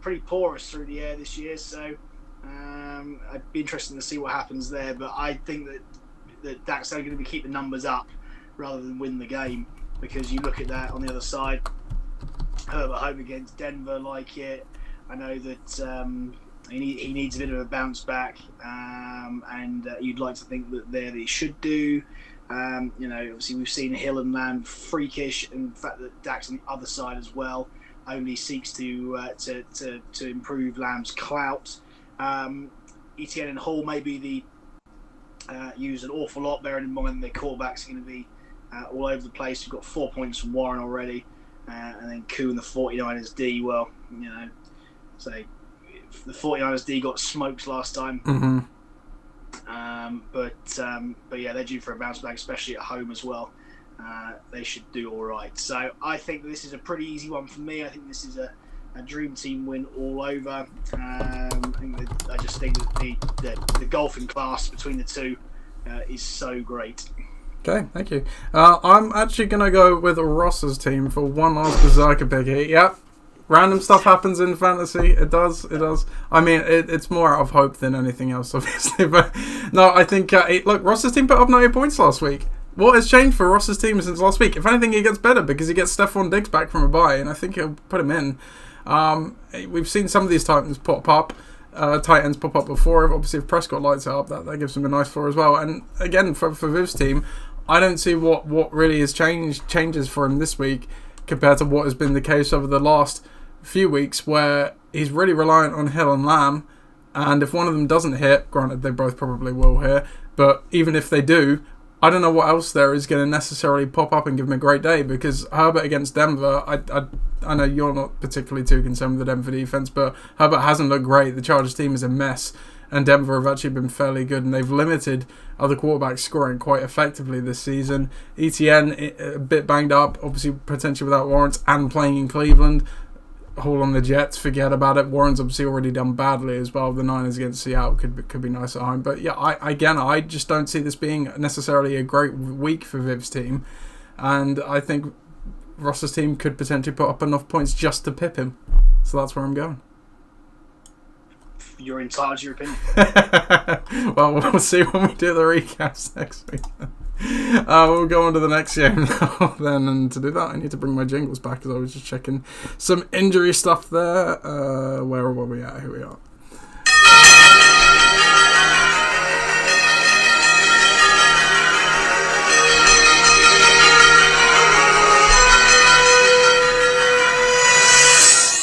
pretty porous through the air this year, so I'd be interested to see what happens there. But I think that Dak's only going to keep the numbers up rather than win the game, because you look at that on the other side, Herbert home against Denver, like it. I know that he needs a bit of a bounce back, and you'd like to think that he should do. Obviously we've seen Hill and Lamb freakish, and the fact that Dak's on the other side as well only seeks to improve Lamb's clout. Etienne and Hall may be used an awful lot, bearing in mind their quarterbacks are going to be all over the place. We've got 4 points from Warren already, and then Koo and the 49ers D. Well, so the 49ers D got smoked last time. Mm-hmm. But yeah, they're due for a bounce back, especially at home as well. They should do all right. So I think this is a pretty easy one for me. I think this is a dream team win all over. I just think that the golfing class between the two is so great. Okay, thank you. I'm actually going to go with Ross's team for one last berserker pick here. Yep. Random stuff happens in fantasy. It does. I mean, it's more out of hope than anything else, obviously. But no, I think, look, Ross's team put up 90 points last week. What has changed for Ross's team since last week? If anything, he gets better because he gets Stephon Diggs back from a bye, and I think he'll put him in. We've seen some of these tight ends pop up before. Obviously, if Prescott lights it up, that gives him a nice floor as well. And again, for Viv's team, I don't see what really has changes for him this week compared to what has been the case over the last few weeks, where he's really reliant on Hill and Lamb, and if one of them doesn't hit, granted they both probably will hit, but even if they do, I don't know what else there is going to necessarily pop up and give him a great day, because Herbert against Denver, I know you're not particularly too concerned with the Denver defense, but Herbert hasn't looked great. The Chargers team is a mess, and Denver have actually been fairly good, and they've limited other quarterbacks scoring quite effectively this season. ETN, a bit banged up, obviously potentially without Lawrence, and playing in Cleveland. Haul on the Jets, forget about it. Warren's obviously already done badly as well. The Niners against Seattle could be nice at home. But yeah, I just don't see this being necessarily a great week for Viv's team. And I think Ross's team could potentially put up enough points just to pip him. So that's where I'm going. You're entitled to your opinion. Well, we'll see when we do the recaps next week. We'll go on to the next game now then, and to do that I need to bring my jingles back because I was just checking some injury stuff there. Where were we at? Here we are.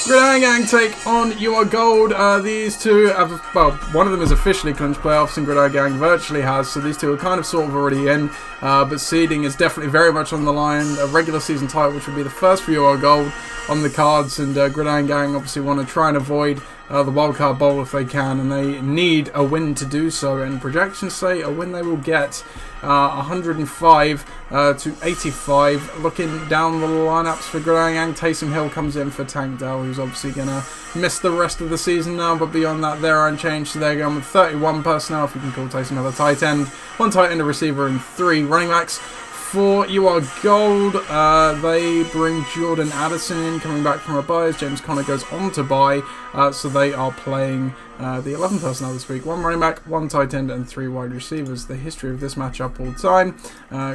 Gridiron Gang take on You Are Gold. These two have, well, one of them has officially clinched playoffs and Gridiron Gang virtually has, so these two are kind of sort of already in, but seeding is definitely very much on the line. A regular season title, which would be the first for You Are Gold on the cards, and Gridiron Gang obviously want to try and avoid the wildcard bowl if they can, and they need a win to do so, and projections say a win they will get. 105 to 85. Looking down the lineups for Gridiron Gang, Taysom Hill comes in for Tank Dell, who's obviously going to miss the rest of the season now, but beyond that they're unchanged, so they're going with 31 personnel, if you can call Taysom Hill a tight end, 1 tight end, a receiver, and 3 running backs. For You Are Gold, they bring Jordan Addison in, coming back from a bye as James Conner goes on to bye, so they are playing the 11 personnel this week. 1 running back, 1 tight end, and 3 wide receivers. The history of this matchup all time.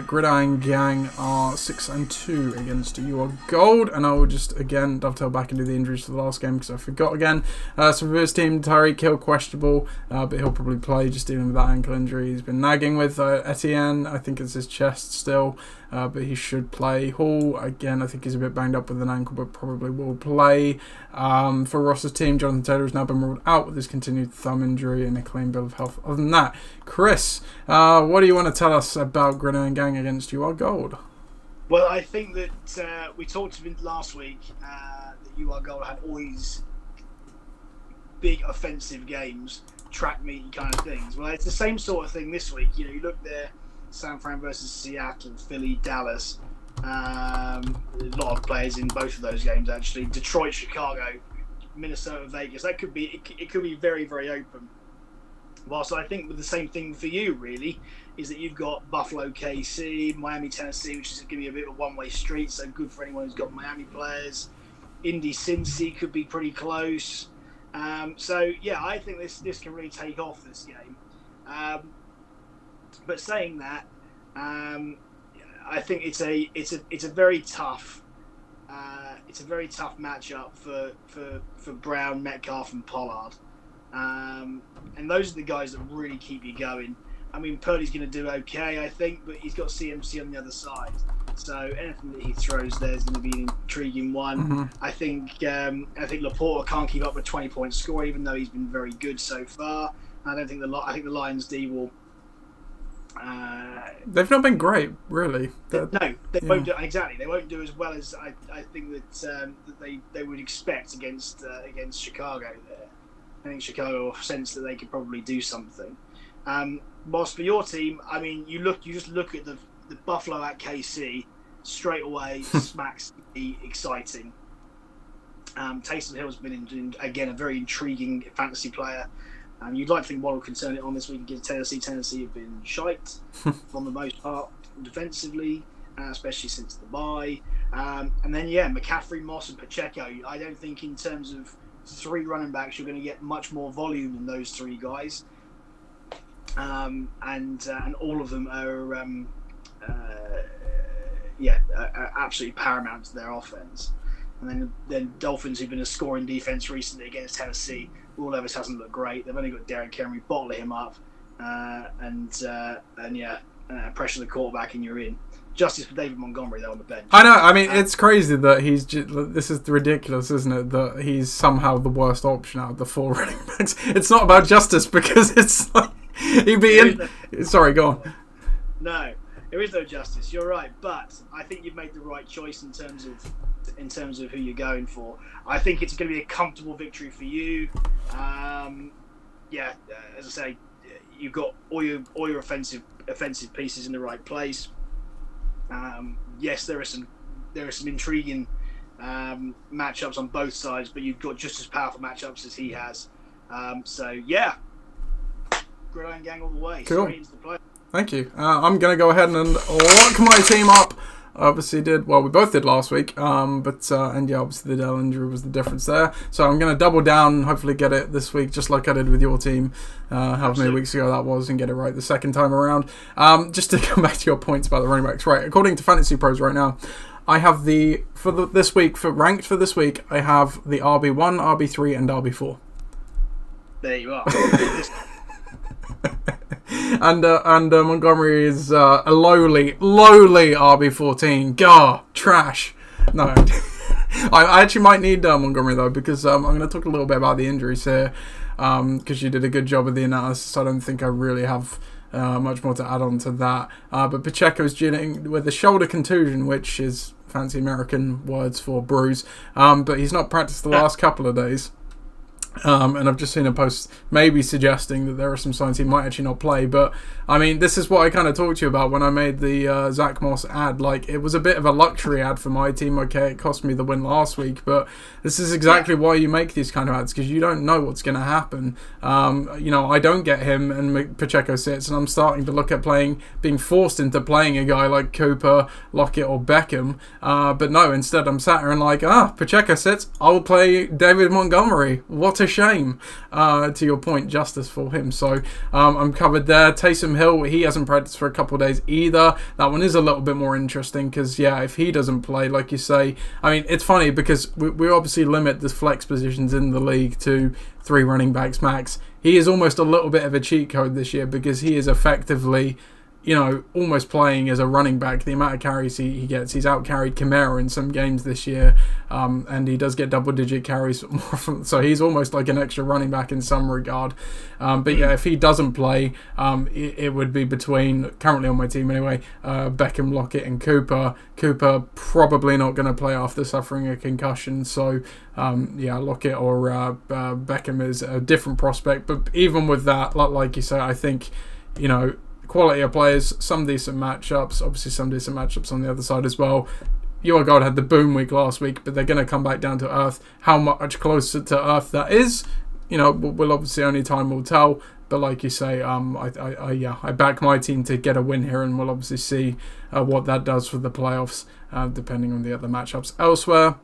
Gridiron Gang are 6-2 against You Are Gold, and I will just again dovetail back into the injuries for the last game because I forgot again. So for his team, Tyreek Hill questionable, but he'll probably play, just dealing with that ankle injury he's been nagging with. Etienne, I think it's his chest still, but he should play. Hall, again, I think he's a bit banged up with an ankle, but probably will play. For Ross's team, Jonathan Taylor has now been ruled out with his continued thumb injury and a clean bill of health. Other than that, Chris, what do you want to tell us about Gridiron Gang against You Are Gold? Well, I think that we talked about last week that You Are Gold had all these big offensive games, track meet kind of things. Well, it's the same sort of thing this week. You know, you look there, San Fran versus Seattle, Philly, Dallas. A lot of players in both of those games actually. Detroit, Chicago, Minnesota, Vegas. That could be it could be very, very open. Whilst I think with the same thing for you really is that you've got Buffalo, KC, Miami, Tennessee, which is going to be a bit of a one-way street. So good for anyone who's got Miami players. Indy, Cincy could be pretty close. So yeah, I think this can really take off this game. But saying that, I think it's a very tough matchup for Brown, Metcalf, and Pollard, and those are the guys that really keep you going. I mean, Purdy's going to do okay, I think, but he's got CMC on the other side, so anything that he throws there is going to be an intriguing one. Mm-hmm. I think Laporta can't keep up with 20-point score, even though he's been very good so far. I think the Lions D will They've not been great, really. No, they won't do exactly. They won't do as well as I think that they would expect against Chicago. There, I think Chicago sense that they could probably do something. Whilst for your team, I mean, you just look at the Buffalo at KC straight away. Smacks be exciting. Taysom Hill's been again a very intriguing fantasy player. You'd like to think one will turn it on this week against Tennessee. Tennessee have been shite for the most part defensively, especially since the bye. And then, McCaffrey, Moss and Pacheco. I don't think in terms of 3 running backs you're going to get much more volume than those 3 guys. And all of them are absolutely paramount to their offense. And then Dolphins, who've been a scoring defense recently against Tennessee. Will Levis hasn't looked great. They've only got Derrick Henry, bottle him up, pressure the quarterback, and you're in. Justice for David Montgomery though on the bench. I know. I mean, it's crazy that he's. This is ridiculous, isn't it? That he's somehow the worst option out of the 4 running backs. It's not about justice because it's like he'd be in. Sorry, go on. No, there is no justice. You're right, but I think you've made the right choice in terms of who you're going for. I think it's going to be a comfortable victory for you. As I say, you've got all your offensive pieces in the right place. Yes, there are some intriguing matchups on both sides, but you've got just as powerful matchups as he has. Gridiron Gang all the way. Cool. Straight into the play. Thank you. I'm going to go ahead and lock my team up. Obviously we both did last week, obviously the Dell injury was the difference there. So I'm going to double down and hopefully get it this week, just like I did with your team, however many weeks ago that was, and get it right the second time around. Just to come back to your points about the running backs, right? According to Fantasy Pros right now, I have ranked for this week, I have the RB1, RB3, and RB4. There you are. And Montgomery is a lowly RB14. Gah, trash. No, I actually might need Montgomery though, because I'm going to talk a little bit about the injuries here, because you did a good job of the analysis. I don't think I really have much more to add on to that. But Pacheco's dealing with a shoulder contusion, which is fancy American words for bruise. But he's not practiced the last couple of days. And I've just seen a post maybe suggesting that there are some signs he might actually not play. But, I mean, this is what I kind of talked to you about when I made the Zach Moss ad. Like, it was a bit of a luxury ad for my team. Okay, it cost me the win last week. But this is exactly why you make these kind of ads, because you don't know what's going to happen. I don't get him and Pacheco sits, and I'm starting to look at being forced into playing a guy like Cooper, Lockett, or Beckham. But no, instead I'm sat here and like, Pacheco sits, I'll play David Montgomery. What a shame, to your point, justice for him. So I'm covered there. Taysom Hill, he hasn't practiced for a couple of days either. That one is a little bit more interesting because, if he doesn't play, like you say, I mean, it's funny because we obviously limit the flex positions in the league to 3 running backs max. He is almost a little bit of a cheat code this year because he is effectively, almost playing as a running back. The amount of carries he gets, he's out-carried Kamara in some games this year, and he does get double-digit carries more from, so he's almost like an extra running back in some regard. If he doesn't play, it would be between, currently on my team anyway, Beckham, Lockett, and Cooper. Cooper probably not going to play after suffering a concussion, so Lockett or Beckham is a different prospect. But even with that, like you say, I think, quality of players, some decent matchups, obviously some decent matchups on the other side as well. Your God had the boom week last week, but they're going to come back down to earth. How much closer to earth that is, will obviously only time will tell. But like you say, I back my team to get a win here, and we'll obviously see what that does for the playoffs, depending on the other matchups elsewhere.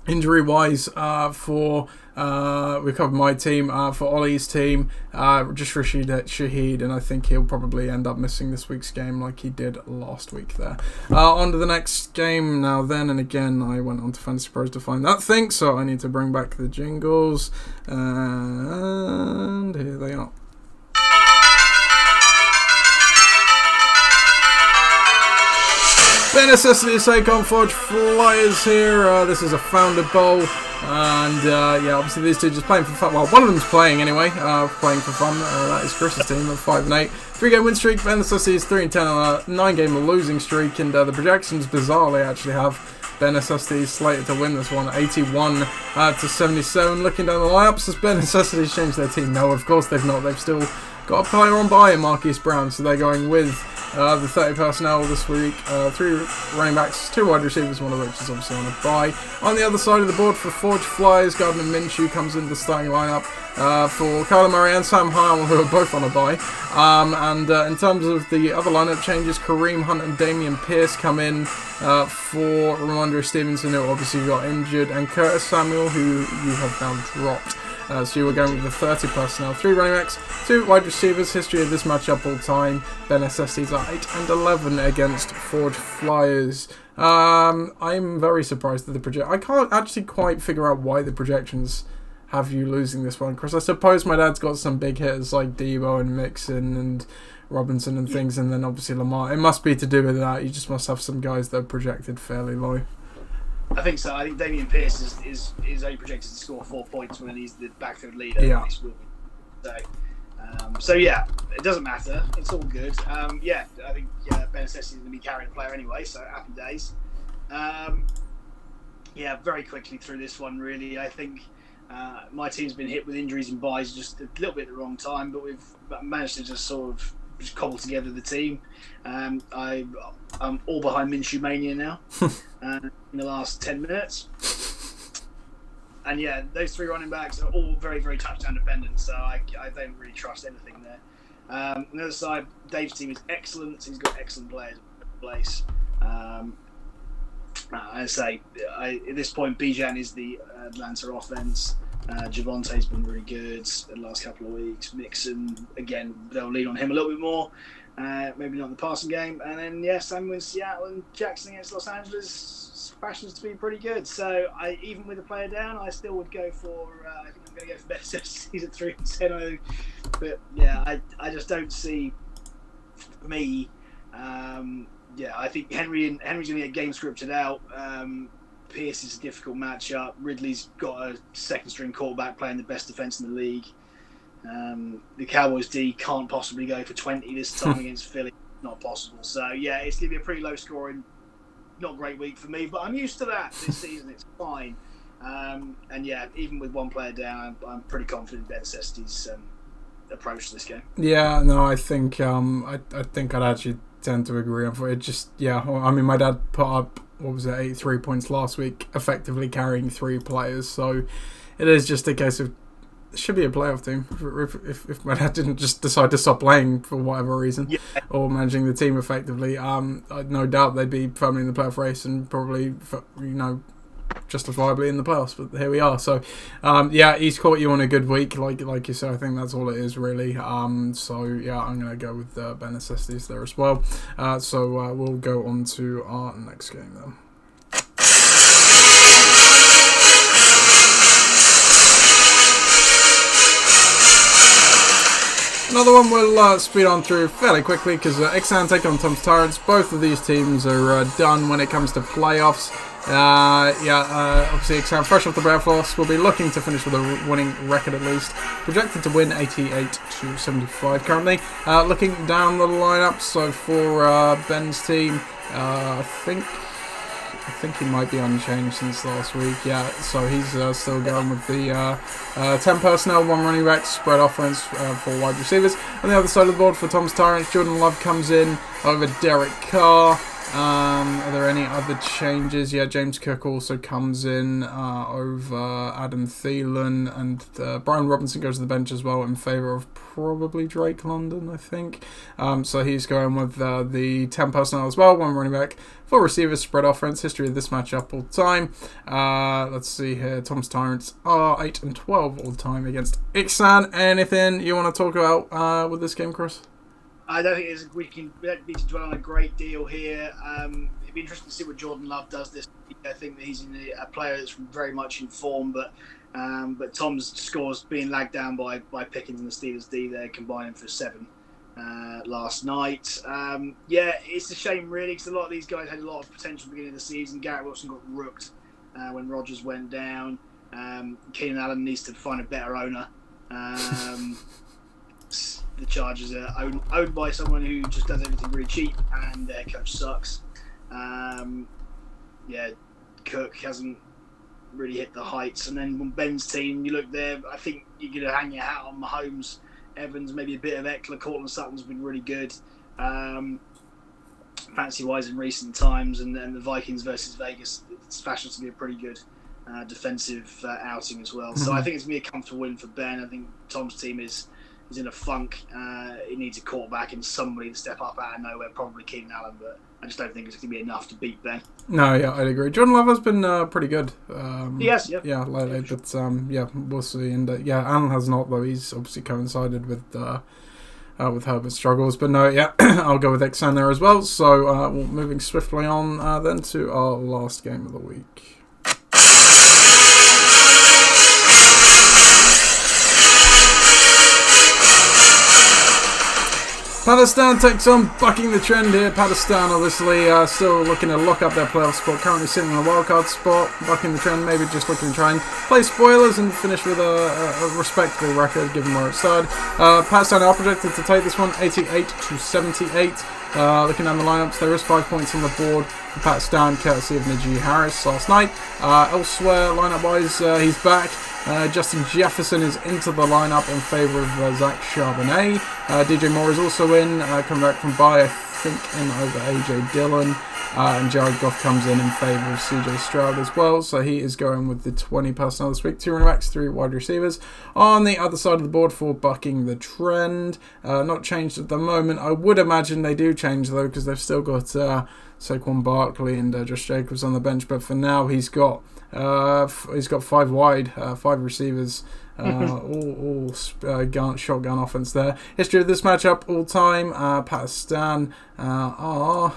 Injury-wise, we covered my team. For Ollie's team, just Rashid Shaheed, and I think he'll probably end up missing this week's game like he did last week there. On to the next game now then, and again, I went on to Fantasy Pros to find that thing, so I need to bring back the jingles, and here they are. Bare necessity to say, Forge Flyers here. This is a Founder Bowl. And yeah, obviously these two just playing for fun. Well, one of them's playing anyway, playing for fun. That is Chris's team at 5-8. 3-game win streak. Ben Necessity's 3-10 on a 9-game losing streak, and the projections bizarrely actually have Ben Necessity slated to win this one, 81 to 77. Looking down the lineups, has Ben Necessity changed their team? No, of course they've not. They've still got a player on bye in Marquise Brown, so they're going with the 30 personnel this week. 3 running backs, 2 wide receivers, one of which is obviously on a bye. On the other side of the board for Forge Flyers, Gardner Minshew comes into the starting lineup for Kyler Murray and Sam Howell, who are both on a bye. And in terms of the other lineup changes, Kareem Hunt and Damian Pierce come in for Ramondre Stevenson, who obviously got injured, and Curtis Samuel, who you have now dropped. So you were going with the 30 personnel, 3 running backs, 2 wide receivers. History of this matchup all time. Ben SSDs are 8-11 against Forge Flyers. I'm very surprised at the I can't actually quite figure out why the projections have you losing this one, Chris. I suppose my dad's got some big hitters like Debo and Mixon and Robinson and things, and then obviously Lamar. It must be to do with that. You just must have some guys that are projected fairly low. I think so. I think Damian Pierce is only projected to score 4 points when he's the backfield leader. Yeah. So yeah, it doesn't matter. It's all good. Yeah, I think Ben Necessity is going to be carrying the player anyway, so happy days. Yeah, very quickly through this one, really. I think my team's been hit with injuries and buys just a little bit at the wrong time, but we've managed to just sort of just cobble together the team. I'm all behind Minshew Mania now in the last 10 minutes. And yeah, those 3 running backs are all very, very touchdown dependent, so I don't really trust anything there. On the other side, Dave's team is excellent. He's got excellent players in place. I say, at this point, Bijan is the Atlanta offense. Javonte's been really good the last couple of weeks. Mixon, again, they'll lean on him a little bit more. Maybe not in the passing game. And then, yeah, Samuel in Seattle and Jackson against Los Angeles fashions to be pretty good. So, even with the player down, I still would go for, I think I'm going to go for best SCs at 3-10. But, yeah, I just don't see, for me, yeah, I think Henry's going to get game scripted out. Pierce is a difficult matchup. Ridley's got a second-string quarterback playing the best defense in the league. The Cowboys D can't possibly go for 20 this time against Philly. Not possible. So, yeah, it's going to be a pretty low-scoring, not great week for me, but I'm used to that this season. It's fine. And, yeah, even with one player down, I'm pretty confident in Ben Necessity's approach to this game. Yeah, no, I think I think I'd actually tend to agree on it. Just, yeah, I mean, my dad put up, 83 points last week, effectively carrying 3 players, so it is just a case of, it should be a playoff team if my dad didn't just decide to stop playing for whatever reason, yeah, or managing the team effectively. No doubt they'd be firmly in the playoff race and probably, justifiably in the playoffs, but here we are. So yeah, he's caught you on a good week, like you said. I think that's all it is really. So yeah, I'm gonna go with Ben Necessities there as well. So we'll go on to our next game then. Another one we'll speed on through fairly quickly because Ixan take on Tom's Tyrants. Both of these teams are done when it comes to playoffs. Obviously Ixan, fresh off the playoff loss, will be looking to finish with a winning record at least. Projected to win 88-75 currently. Looking down the lineup, so for Ben's team, I think he might be unchanged since last week. Yeah, so he's still going with the 10 personnel, 1 running back, spread offense, 4 wide receivers. On the other side of the board for Tom's Tyrants, Jordan Love comes in over Derek Carr. Are there any other changes? Yeah, James Cook also comes in over Adam Thielen, and Brian Robinson goes to the bench as well in favour of probably Drake London, I think. So he's going with the 10 personnel as well, 1 running back, 4 receivers, spread offense. History of this matchup all time. Let's see here. Tom's Tyrants are 8-12 all time against Ixan. Anything you want to talk about with this game, Chris? I don't think we don't need to dwell on a great deal here. It'd be interesting to see what Jordan Love does this week. I think that he's a player that's very much in form, but Tom's scores being lagged down by Pickens and the Steelers D there, combining for 7 last night. Yeah, it's a shame really, because a lot of these guys had a lot of potential at the beginning of the season. Garrett Wilson got rooked when Rodgers went down. Keenan Allen needs to find a better owner. The Chargers are owned by someone who just does everything really cheap, and their coach sucks. Cook hasn't really hit the heights. And then on Ben's team, you look there, I think you're going to hang your hat on Mahomes, Evans, maybe a bit of Eckler. Cortland Sutton's been really good. Fancy-wise in recent times, and then the Vikings versus Vegas, it's fashioned to be a pretty good defensive outing as well. So I think it's going to be a comfortable win for Ben. I think Tom's team is in a funk. He needs a quarterback and somebody to step up out of nowhere, probably Keenan Allen, but I just don't think it's going to be enough to beat Ben. No, yeah, I'd agree. Jordan Love has been pretty good. Yes, yeah. Yeah, lately, but we'll see. And Allen has not, though. He's obviously coincided with Herbert's struggles. But no, yeah, I'll go with Xan there as well. So moving swiftly on then to our last game of the week. Pakistan takes on Bucking the Trend here. Pakistan obviously still looking to lock up their playoff spot, currently sitting on a wildcard spot. Bucking the Trend maybe just looking to try and play spoilers and finish with a respectable record given where it started. Pakistan are projected to take this one 88-78. Looking down the lineups, there is 5 points on the board for Pakistan, courtesy of Najee Harris last night. Elsewhere, lineup-wise, he's back. Justin Jefferson is into the lineup in favour of Zach Charbonnet. DJ Moore is also in, coming back from bye, I think, in over AJ Dillon. And Jared Goff comes in favour of CJ Stroud as well. So he is going with the 20 personnel this week. 2 running backs, 3 wide receivers. On the other side of the board for Bucking the Trend. Not changed at the moment. I would imagine they do change though, because they've still got Saquon Barkley and Josh Jacobs on the bench. But for now, he's got 5 wide, 5 receivers. all shotgun offense there. History of this matchup all time. Pakistan are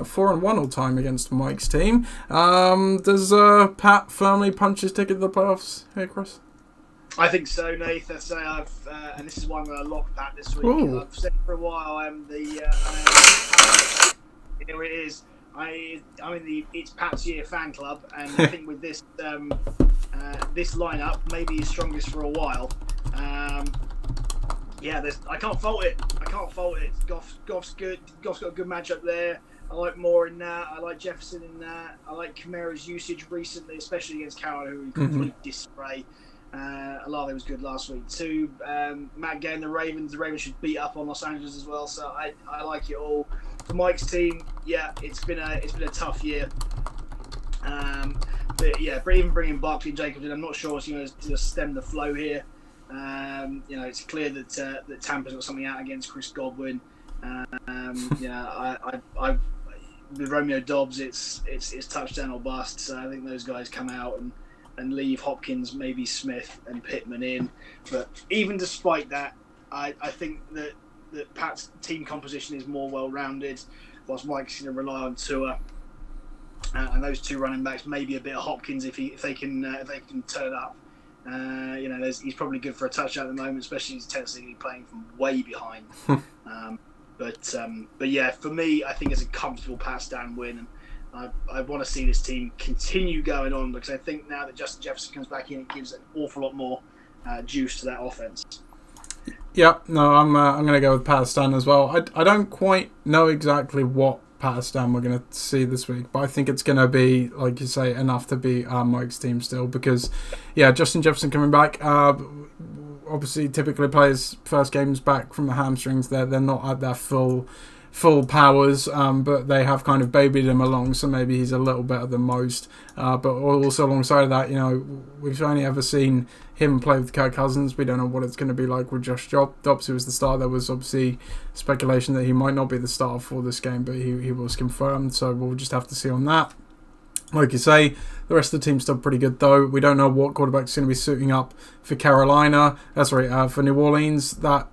4-1 all time against Mike's team. Does Pat firmly punch his ticket to the playoffs here, Chris? I think so, Nath. I say and this is why I'm going to lock Pat this week. Ooh. I've said for a while here it is. I'm in the It's Pat's Year fan club, and I think with this this lineup, maybe his strongest for a while. I can't fault it. Goff's good. Goff's got a good matchup there. I like Moore in that. I like Jefferson in that. I like Kamara's usage recently, especially against Carroll, who complete disarray. Olave was good last week too. Matt Gay and the Ravens. The Ravens should beat up on Los Angeles as well. So I like it all. For Mike's team, yeah, it's been a tough year. But even bringing Barkley and Jacobs in, I'm not sure it's going to stem the flow here. It's clear that Tampa's got something out against Chris Godwin. With Romeo Dobbs, it's touchdown or bust. So I think those guys come out and leave Hopkins, maybe Smith and Pittman in. But even despite that, I think that Pat's team composition is more well-rounded, whilst Mike's going to rely on Tua and those 2 running backs, maybe a bit of Hopkins if they can turn up. He's probably good for a touchdown at the moment, especially as Tennessee playing from way behind. But for me, I think it's a comfortable Pakistan win. And I want to see this team continue going on, because I think now that Justin Jefferson comes back in, it gives an awful lot more juice to that offense. Yeah, no, I'm going to go with Pakistan as well. I don't quite know exactly what Pakistan we're going to see this week, but I think it's going to be, like you say, enough to beat Mike's team still, because, Justin Jefferson coming back, obviously typically plays first games back from the hamstrings. They're not at their full powers, but they have kind of babied him along, so maybe he's a little better than most. But also alongside of that, we've only ever seen him play with Kirk Cousins. We don't know what it's going to be like with Josh Dobbs, who was the star. There was obviously speculation that he might not be the starter for this game, but he was confirmed, so we'll just have to see on that. Like you say, the rest of the team's still pretty good, though. We don't know what quarterback's going to be suiting up for for New Orleans. That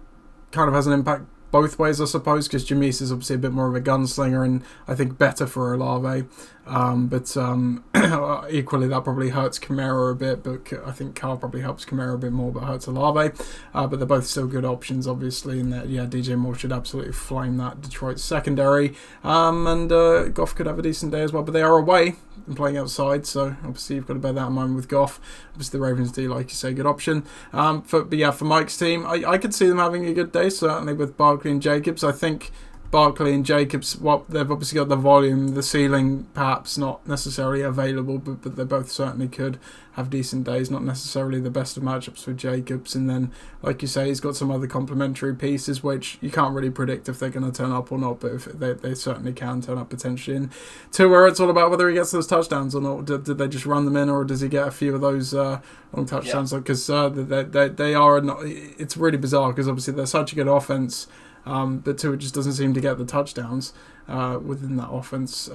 kind of has an impact both ways, I suppose, because Jamise is obviously a bit more of a gunslinger and I think better for Olave. But equally, that probably hurts Kamara a bit, but I think Carl probably helps Kamara a bit more, but hurts Olave. But they're both still good options, obviously, and that, yeah, DJ Moore should absolutely flame that Detroit secondary. And Goff could have a decent day as well, but they are away and playing outside, so obviously you've got to bear that in mind with Goff. Obviously the Ravens do, like you say, good option. For Mike's team, I could see them having a good day, certainly with Barkley and Jacobs. I think Barkley and Jacobs, they've obviously got the volume, the ceiling perhaps not necessarily available, but they both certainly could have decent days, not necessarily the best of matchups with Jacobs. And then, like you say, he's got some other complementary pieces, which you can't really predict if they're going to turn up or not, but if they certainly can turn up potentially. And to where it's all about whether he gets those touchdowns or not. Did they just run them in, or does he get a few of those long touchdowns? Because they are not, it's really bizarre, because obviously they're such a good offense, but Tua just doesn't seem to get the touchdowns within that offense,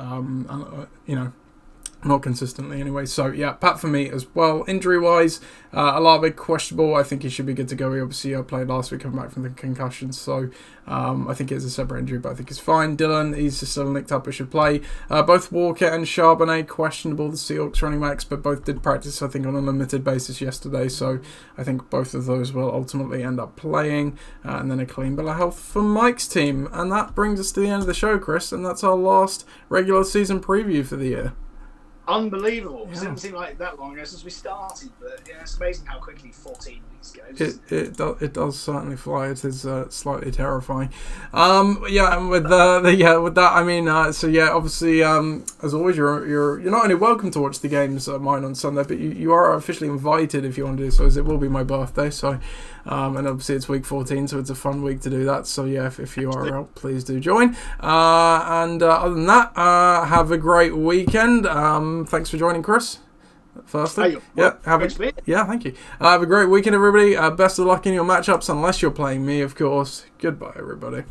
not consistently anyway. So yeah, Pat for me as well. Injury wise, Olave questionable. I think he should be good to go. He obviously played last week coming back from the concussion, so I think it's a separate injury, but I think he's fine. Dylan, he's just still nicked up, but should play. Both Walker and Charbonnet questionable, the Seahawks running backs, but both did practice, I think, on a limited basis yesterday, so I think both of those will ultimately end up playing. And then a clean bill of health for Mike's team. And that brings us to the end of the show, Chris, and that's our last regular season preview for the year. Unbelievable. Yeah. It doesn't seem like that long ago since we started, but yeah, it's amazing how quickly 14 weeks goes. It does certainly fly. It is slightly terrifying. And with that, I mean, so yeah, obviously, as always, you're not only welcome to watch the games of mine on Sunday, but you are officially invited if you want to do so, as it will be my birthday. So, and obviously it's week 14, so it's a fun week to do that. So yeah, if you are out, please do join. And other than that, have a great weekend. Thanks for joining, Chris. Firstly, thank you. Have a great weekend, everybody. Best of luck in your matchups, unless you're playing me, of course. Goodbye, everybody.